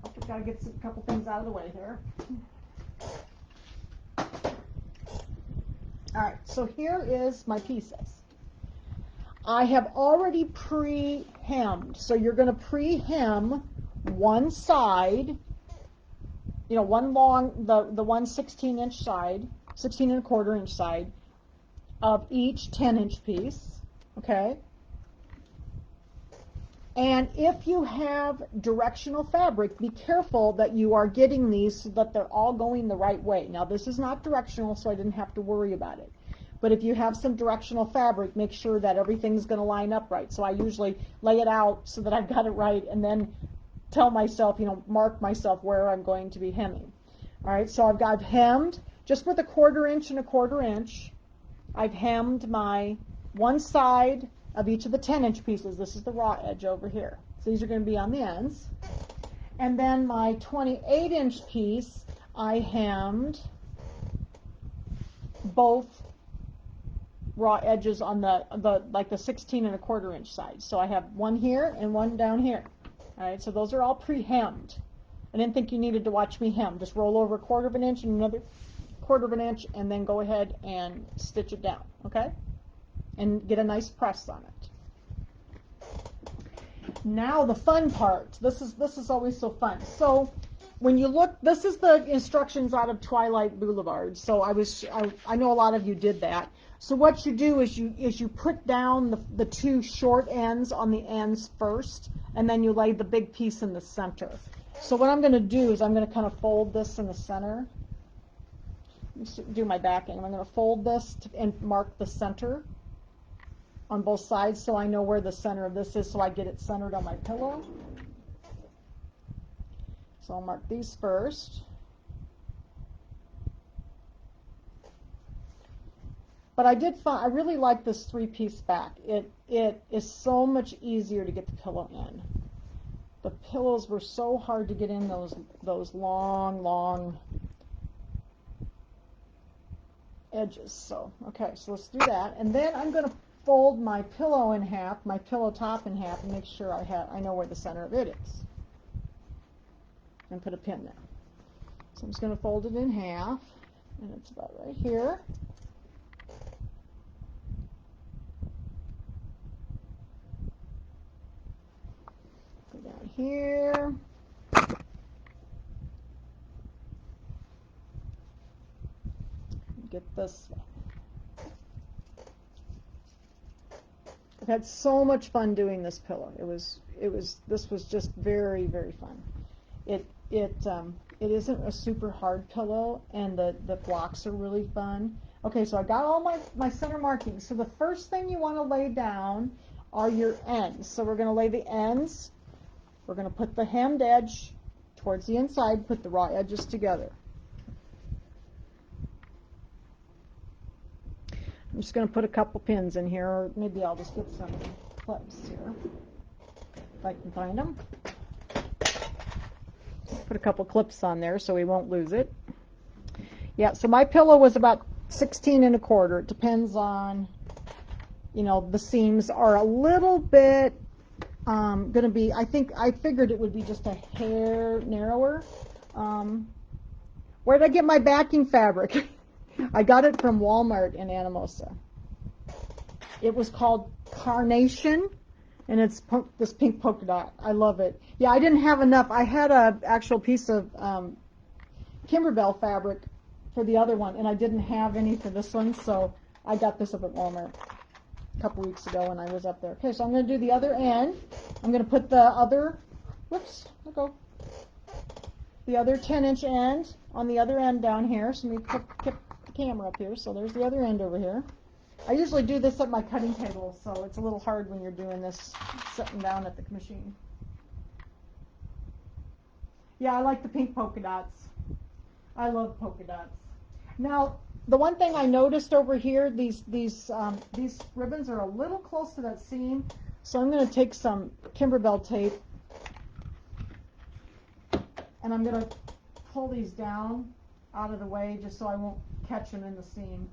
I've got to get a couple things out of the way here. All right, so here is my pieces. I have already pre-hemmed. So you're going to pre-hem one side, you know, one long, the one 16-inch side, 16 1/4 inch side of each 10-inch piece, okay? And if you have directional fabric, be careful that you are getting these so that they're all going the right way. Now, this is not directional, so I didn't have to worry about it. But if you have some directional fabric, make sure that everything's going to line up right. So I usually lay it out so that I've got it right, and then tell myself, you know, mark myself where I'm going to be hemming. All right, so I've hemmed just with a 1/4 inch and a 1/4 inch. I've hemmed my one side of each of the 10-inch pieces. This is the raw edge over here. So these are going to be on the ends. And then my 28-inch piece, I hemmed both raw edges on the 16 1/4 inch side. So I have one here and one down here. All right, so those are all pre-hemmed. I didn't think you needed to watch me hem. Just roll over a 1/4 inch and another 1/4 inch, and then go ahead and stitch it down, okay? And get a nice press on it. Now the fun part. This is always so fun. So when you look, this is the instructions out of Twilight Boulevard. So I know a lot of you did that. So what you do is you put down the two short ends on the ends first, and then you lay the big piece in the center. So what I'm going to do is I'm going to kind of fold this in the center. Do my backing. I'm going to fold this and mark the center on both sides so I know where the center of this is, so I get it centered on my pillow. So I'll mark these first. But I really like this 3-piece back. It is so much easier to get the pillow in. The pillows were so hard to get in those long edges. So, okay, so let's do that. And then I'm going to fold my pillow in half, my pillow top in half, and make sure I know where the center of it is. And put a pin there. So I'm just going to fold it in half, and it's about right here. Go down here. Get this one. I've had so much fun doing this pillow. This was just very, very fun. It isn't a super hard pillow, and the blocks are really fun. Okay, so I got all my center markings. So the first thing you want to lay down are your ends. So we're going to lay the ends. We're going to put the hemmed edge towards the inside, put the raw edges together. I'm just going to put a couple pins in here, or maybe I'll just get some clips here, if I can find them. Put a couple clips on there so we won't lose it. Yeah, so my pillow was about 16 1/4. It depends on, you know, the seams are a little bit going to be, I figured it would be just a hair narrower. Where did I get my backing fabric? I got it from Walmart in Anamosa. It was called Carnation, And it's this pink polka dot. I love it. Yeah, I didn't have enough. I had a actual piece of Kimberbell fabric for the other one, and I didn't have any for this one, so I got this up at Walmart a couple weeks ago when I was up there. Okay, so I'm going to do the other end. I'm going to put the other, whoops, let go, the other 10-inch end on the other end down here. So let me put the camera up here. So there's the other end over here. I usually do this at my cutting table, so it's a little hard when you're doing this sitting down at the machine. Yeah, I like the pink polka dots. I love polka dots. Now, the one thing I noticed over here, these ribbons are a little close to that seam, so I'm going to take some Kimberbell tape and I'm going to pull these down out of the way just so I won't catch them in the seam.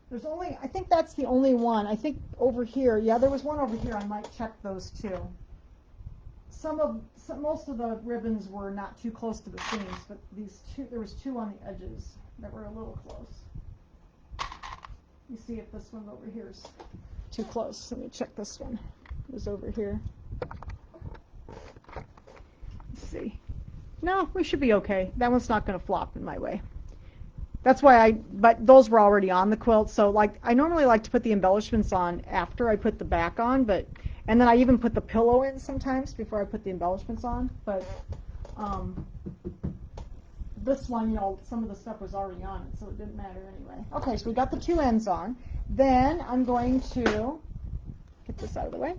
There's only, I think that's the only one. I think over here, yeah, there was one over here. I might check those too. Most of the ribbons were not too close to the seams, but these two, there was two on the edges that were a little close. You see if this one over here is too close. Let me check this one. It was over here. Let's see. No, we should be okay. That one's not going to flop in my way. That's why but those were already on the quilt, so like I normally like to put the embellishments on after I put the back on, and then I even put the pillow in sometimes before I put the embellishments on, but this one, you know, some of the stuff was already on it, so it didn't matter anyway. Okay, so we got the two ends on. Then I'm going to get this out of the way,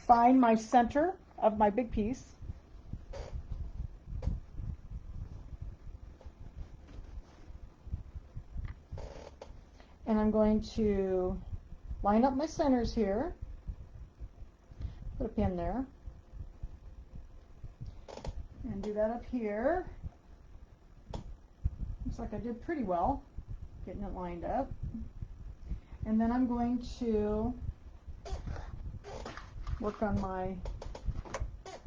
find my center of my big piece, and I'm going to line up my centers here, put a pin there, and do that up here. Looks like I did pretty well getting it lined up. And then I'm going to work on my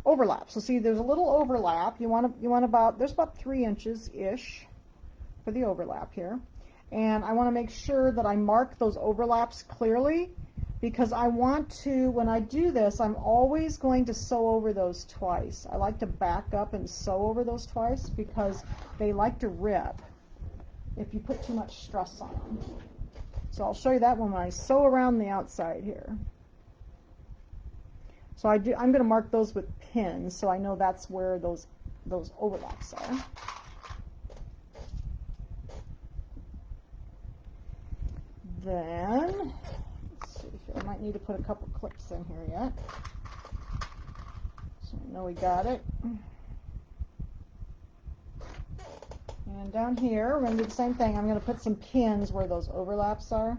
overlap. So see, there's a little overlap. You want about, there's about 3 inches-ish for the overlap here. And I want to make sure that I mark those overlaps clearly, because I want to, when I do this, I'm always going to sew over those twice. I like to back up and sew over those twice because they like to rip if you put too much stress on them. So I'll show you that when I sew around the outside here. So I'm going to mark those with pins so I know that's where those overlaps are. Then, let's see, I might need to put a couple clips in here yet. So I know we got it. And down here, we're going to do the same thing. I'm going to put some pins where those overlaps are.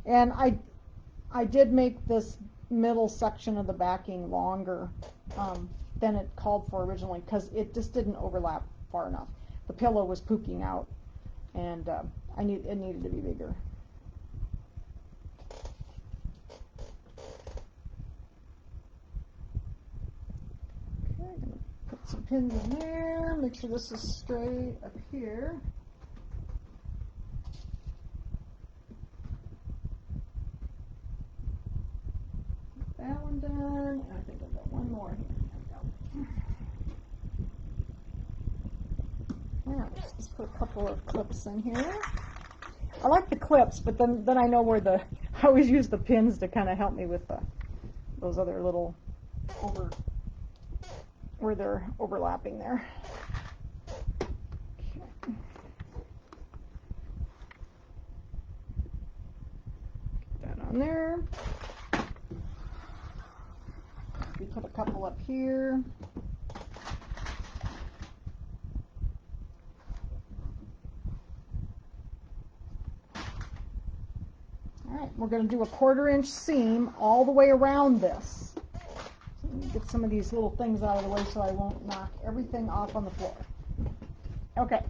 And I did make this middle section of the backing longer than it called for originally because it just didn't overlap far enough. The pillow was pooking out, and it needed to be bigger. Okay, I'm going to put some pins in there, make sure this is straight up here. That one done. I think I've got one more here. There we go. Yeah, let's just put a couple of clips in here. I like the clips, but then I know where I always use the pins to kind of help me with those other little where they're overlapping there. Okay. Get that on there. We put a couple up here. All right, we're going to do a 1/4 inch seam all the way around this. So let me get some of these little things out of the way so I won't knock everything off on the floor. Okay,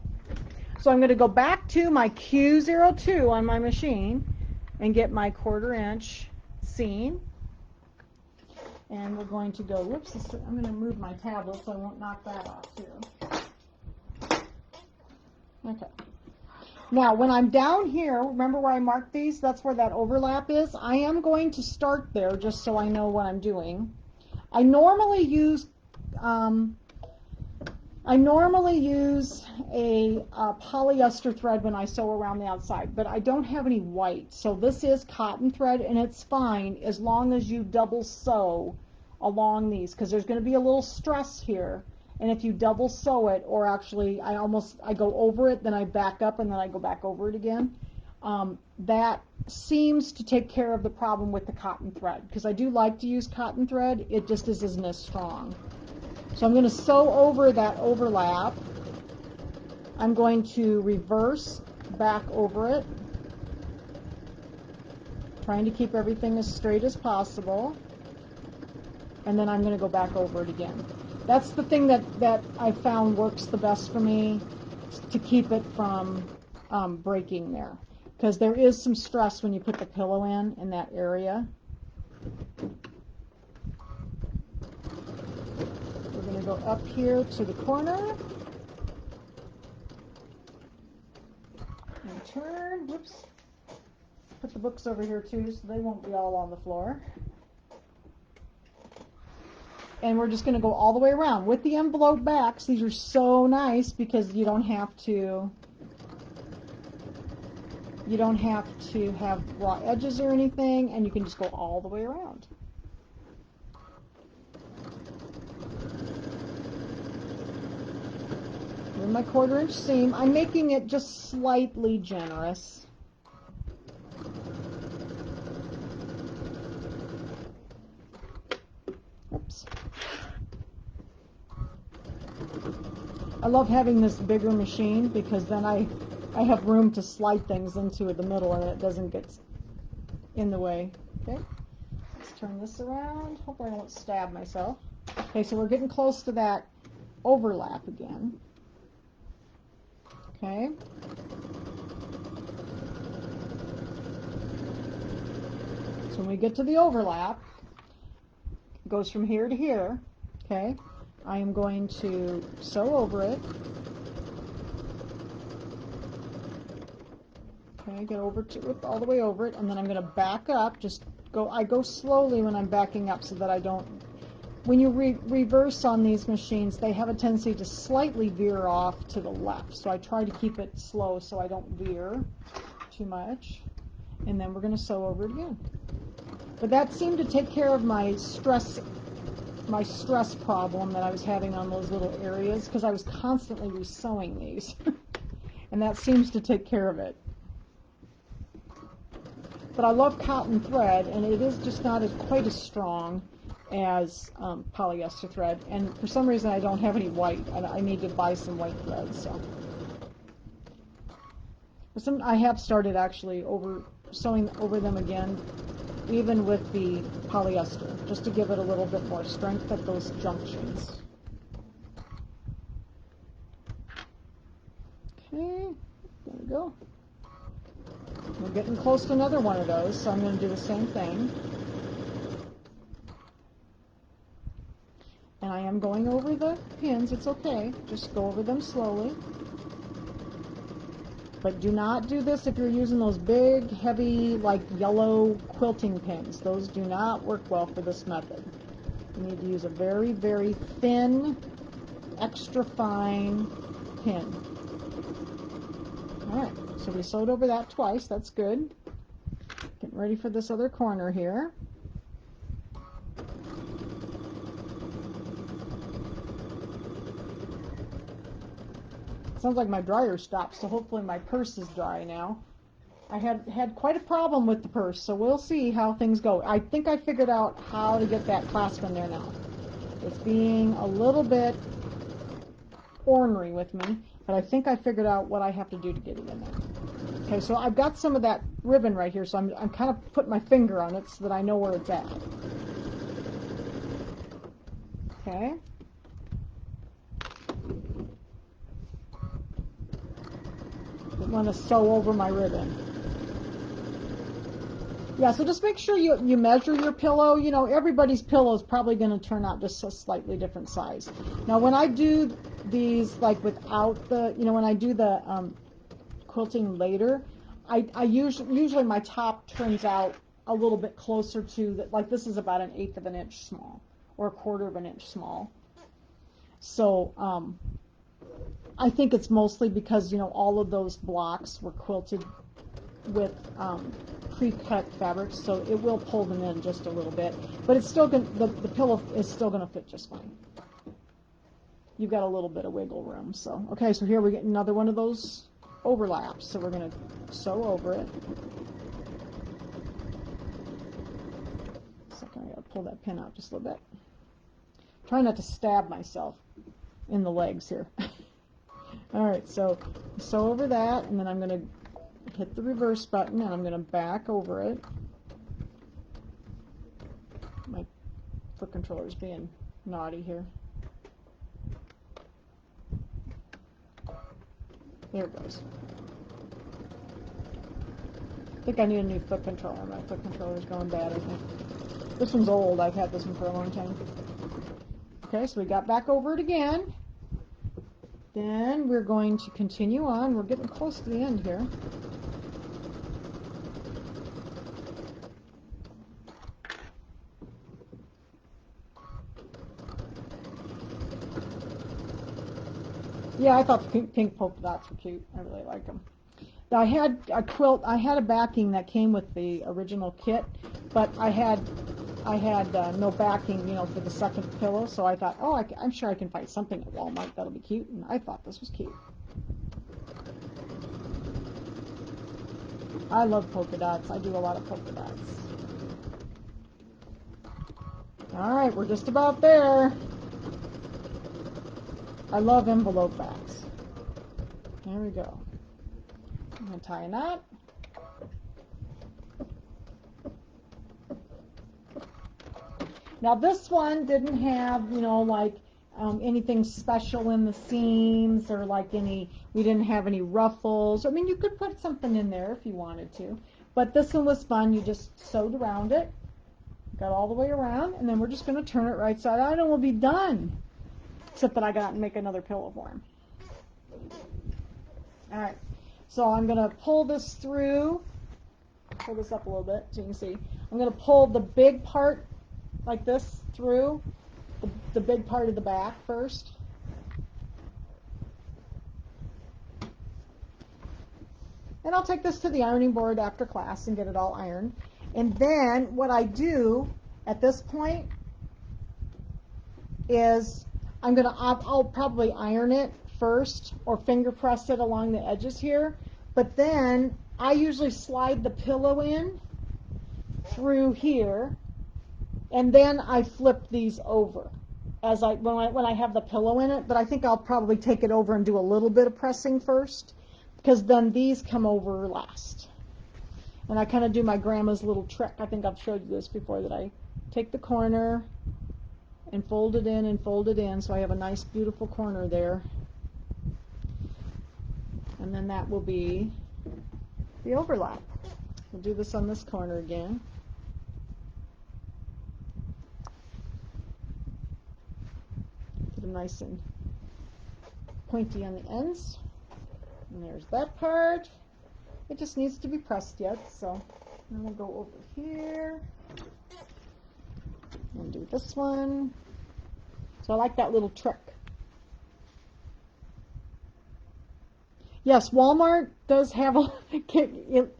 so I'm going to go back to my Q02 on my machine and get my 1/4 inch seam. And we're going to go, whoops, I'm going to move my tablet so I won't knock that off too. Okay. Now, when I'm down here, remember where I marked these? That's where that overlap is. I am going to start there just so I know what I'm doing. I normally use um, I normally use a polyester thread when I sew around the outside, but I don't have any white. So this is cotton thread, and it's fine as long as you double sew along these, because there's going to be a little stress here. And if you double sew it, or actually I go over it, then I back up, and then I go back over it again, that seems to take care of the problem with the cotton thread, because I do like to use cotton thread. It just isn't as strong. So I'm going to sew over that overlap. I'm going to reverse back over it, trying to keep everything as straight as possible. And then I'm going to go back over it again. That's the thing that I found works the best for me, to keep it from breaking there. Because there is some stress when you put the pillow in that area. We're going to go up here to the corner. And turn. Whoops. Put the books over here too, so they won't be all on the floor. And we're just going to go all the way around. With the envelope backs, these are so nice because you don't have to have raw edges or anything, and you can just go all the way around. With my 1/4 inch seam, I'm making it just slightly generous. Oops. I love having this bigger machine because then I have room to slide things into the middle and it doesn't get in the way. Okay, let's turn this around. Hope I won't stab myself. Okay, so we're getting close to that overlap again. Okay. So when we get to the overlap, it goes from here to here. Okay. I am going to sew over it. Okay, get over to it, all the way over it, and then I'm going to back up. I go slowly when I'm backing up so that I don't. When you reverse on these machines, they have a tendency to slightly veer off to the left. So I try to keep it slow so I don't veer too much. And then we're going to sew over it again. But that seemed to take care of my stress problem that I was having on those little areas, because I was constantly resewing these. And that seems to take care of it. But I love cotton thread, and it is just not quite as strong as polyester thread. And for some reason I don't have any white. I need to buy some white thread. So I have started actually sewing over them again, even with the polyester, just to give it a little bit more strength at those junctions. Okay, there we go. We're getting close to another one of those, so I'm going to do the same thing. And I am going over the pins. It's okay. Just go over them slowly. But do not do this if you're using those big, heavy, like yellow quilting pins. Those do not work well for this method. You need to use a very, very thin, extra fine pin. All right, so we sewed over that twice. That's good. Getting ready for this other corner here. Sounds like my dryer stopped, so hopefully my purse is dry now. I had quite a problem with the purse, so we'll see how things go. I think I figured out how to get that clasp in there now. It's being a little bit ornery with me, but I think I figured out what I have to do to get it in there. Okay, so I've got some of that ribbon right here, so I'm kind of putting my finger on it so that I know where it's at. Okay. I want to sew over my ribbon. Yeah, so just make sure you measure your pillow. You know, everybody's pillow is probably going to turn out just a slightly different size. Now, when I do these, like without the, when I do the quilting later, I usually my top turns out a little bit closer to the, like this is about 1/8 of an inch small or 1/4 of an inch small. So I think it's mostly because, you know, all of those blocks were quilted with pre-cut fabrics, so it will pull them in just a little bit, but it's still going the pillow is still going to fit just fine. You've got a little bit of wiggle room. So okay, so here we get another one of those overlaps, so we're going to sew over it. Second, I got to pull that pin out just a little bit. Try not to stab myself in the legs here. All right, so sew over that, and then I'm going to hit the reverse button, and I'm going to back over it. My foot controller is being naughty here. There it goes. I think I need a new foot controller. My foot controller is going bad, I think. This one's old. I've had this one for a long time. Okay, so we got back over it again. Then we're going to continue on. We're getting close to the end here. Yeah, I thought the pink polka dots were cute. I really like them. I had a quilt. I had a backing that came with the original kit, but I had no backing, you know, for the second pillow. So I thought, oh, I'm sure I can find something at Walmart that'll be cute, and I thought this was cute. I love polka dots. I do a lot of polka dots. All right, we're just about there. I love envelope backs. There we go. I'm going to tie a knot. Now this one didn't have, you know, like anything special in the seams or like we didn't have any ruffles. I mean, you could put something in there if you wanted to. But this one was fun. You just sewed around it, got all the way around, and then we're just going to turn it right side out and we'll be done. Except that I got to make another pillow for him. All right. So I'm going to pull this through, pull this up a little bit so you can see. I'm going to pull the big part like this through, the big part of the back first. And I'll take this to the ironing board after class and get it all ironed. And then what I do at this point is I'll probably iron it first or finger press it along the edges here, but then I usually slide the pillow in through here, and then I flip these over when I have the pillow in it. But I think I'll probably take it over and do a little bit of pressing first, because then these come over last. And I kind of do my grandma's little trick. I think I've showed you this before, that I take the corner and fold it in and fold it in, so I have a nice beautiful corner there. And then that will be the overlap. We'll do this on this corner again. Get them nice and pointy on the ends. And there's that part. It just needs to be pressed yet, so then we'll go over here and do this one. So I like that little trick. Yes, Walmart does have a,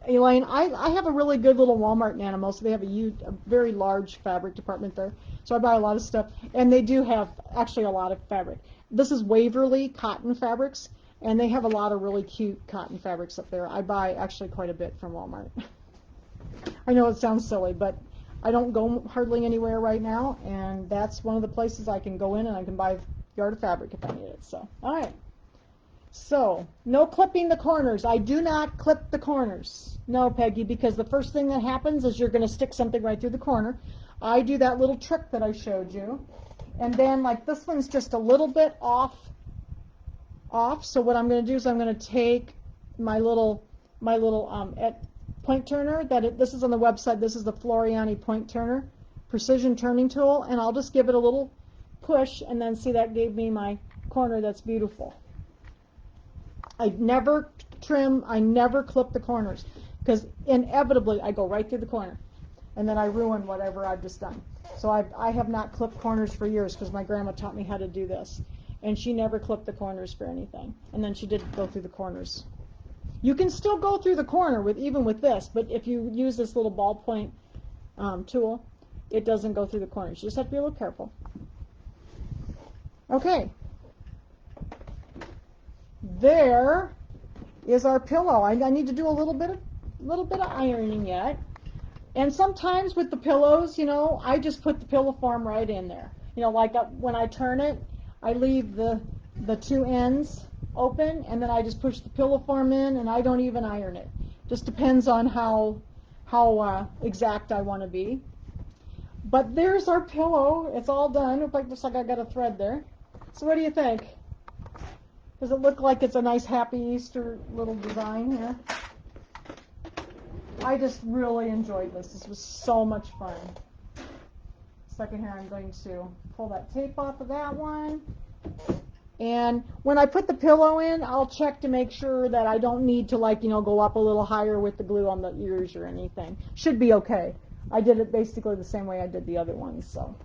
Elaine, I have a really good little Walmart Nanomo, so they have a very large fabric department there. So I buy a lot of stuff, and they do have actually a lot of fabric. This is Waverly Cotton Fabrics, and they have a lot of really cute cotton fabrics up there. I buy actually quite a bit from Walmart. I know it sounds silly, but I don't go hardly anywhere right now, and that's one of the places I can go in and I can buy a yard of fabric if I need it. So, all right. So, no clipping the corners. I do not clip the corners. No, Peggy, because the first thing that happens is you're going to stick something right through the corner. I do that little trick that I showed you. And then, like, this one's just a little bit off. So what I'm going to do is I'm going to take my little point turner. This is on the website. This is the Floriani point turner, precision turning tool, and I'll just give it a little push, and then see, that gave me my corner that's beautiful. I never trim, I never clip the corners, because inevitably I go right through the corner, and then I ruin whatever I've just done. So I have not clipped corners for years, because my grandma taught me how to do this, and she never clipped the corners for anything, and then she didn't go through the corners. You can still go through the corner even with this, but if you use this little ballpoint tool, it doesn't go through the corners. You just have to be a little careful. Okay. There is our pillow. I need to do a little bit of ironing yet. And sometimes with the pillows, you know, I just put the pillow form right in there. You know, like when I turn it, I leave the two ends open, and then I just push the pillow form in, and I don't even iron it. Just depends on how exact I want to be. But there's our pillow. It's all done. Looks like I got a thread there. So what do you think? Does it look like it's a nice Happy Easter little design here? I just really enjoyed this. This was so much fun. Second here, I'm going to pull that tape off of that one. And when I put the pillow in, I'll check to make sure that I don't need to, like, you know, go up a little higher with the glue on the ears or anything. Should be okay. I did it basically the same way I did the other ones, so.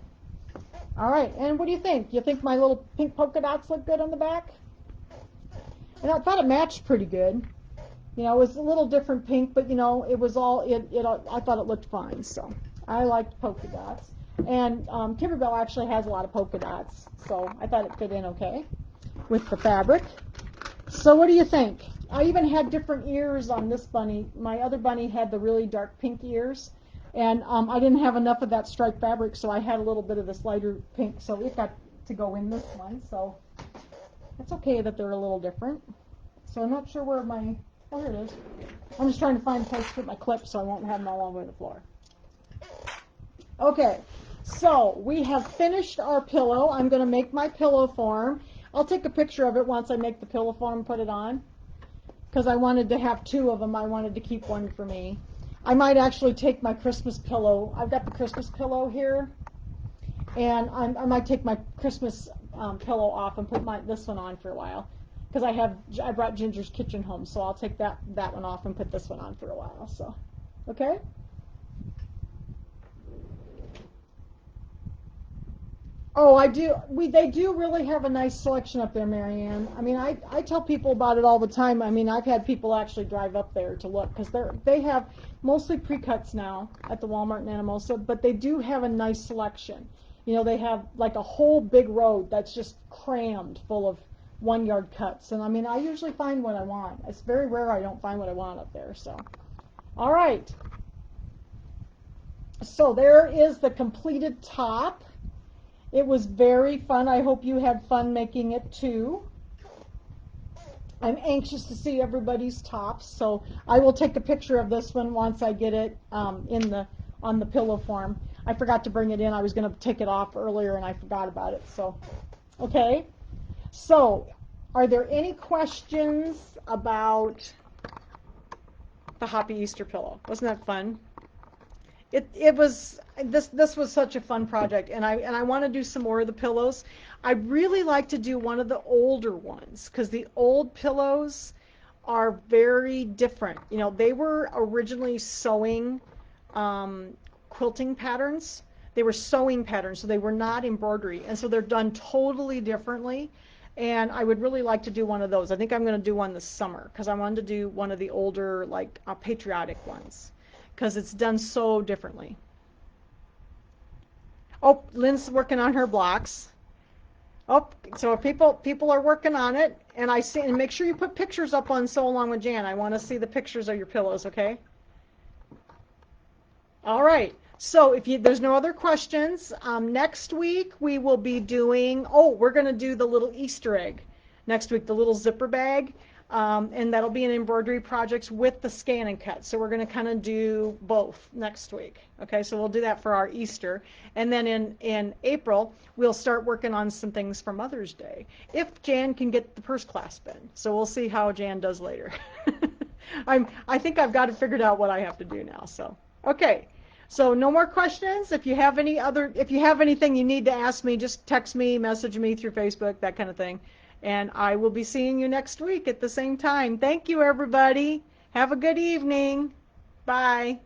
All right, and what do you think? You think my little pink polka dots look good on the back? And I thought it matched pretty good. You know, it was a little different pink, but, you know, it was all, I thought it looked fine, so. I liked polka dots. And Kimberbell actually has a lot of polka dots, so I thought it fit in okay with the fabric. So what do you think? I even had different ears on this bunny. My other bunny had the really dark pink ears, and I didn't have enough of that striped fabric, so I had a little bit of this lighter pink, so it got to go in this one. So it's okay that they're a little different. So I'm not sure where my, oh, here it is. I'm just trying to find a place to put my clips so I won't have them all over the floor. Okay, so we have finished our pillow. I'm going to make my pillow form. I'll take a picture of it once I make the pillow form and put it on, because I wanted to have two of them. I wanted to keep one for me. I might actually take my Christmas pillow. I've got the Christmas pillow here, and I might take my Christmas pillow off and put this one on for a while, because I brought Ginger's Kitchen home, so I'll take that one off and put this one on for a while. So, okay. Oh, I do. They do really have a nice selection up there, Marianne. I mean, I tell people about it all the time. I mean, I've had people actually drive up there to look, because they have mostly pre-cuts now at the Walmart in Anamosa, but they do have a nice selection. You know, they have like a whole big road that's just crammed full of 1-yard cuts, and I mean, I usually find what I want. It's very rare I don't find what I want up there. So, all right. So there is the completed top. It was very fun. I hope you had fun making it too. I'm anxious to see everybody's tops, so I will take a picture of this one once I get it on the pillow form. I forgot to bring it in. I was going to take it off earlier and I forgot about it. So, okay. So, are there any questions about the Hoppy Easter pillow? Wasn't that fun? It was this was such a fun project, and I want to do some more of the pillows. I really like to do one of the older ones, because the old pillows are very different. You know, they were originally sewing quilting patterns. They were sewing patterns, so they were not embroidery, and so they're done totally differently. And I would really like to do one of those. I think I'm going to do one this summer, because I wanted to do one of the older, like patriotic ones, because it's done so differently. Oh, Lynn's working on her blocks. Oh, so people are working on it, and I see. And make sure you put pictures up on Sew Along with Jan. I want to see the pictures of your pillows, okay? All right. So there's no other questions, next week we will be doing. Oh, we're going to do the little Easter egg next week, the little zipper bag. And that'll be an embroidery projects with the scan and cut. So we're going to kind of do both next week. Okay, so we'll do that for our Easter. And then in April, we'll start working on some things for Mother's Day, if Jan can get the purse clasp in. So we'll see how Jan does later. I think I've got it figured out what I have to do now. So, okay. So no more questions. If you have anything you need to ask me, just text me, message me through Facebook, that kind of thing. And I will be seeing you next week at the same time. Thank you, everybody. Have a good evening. Bye.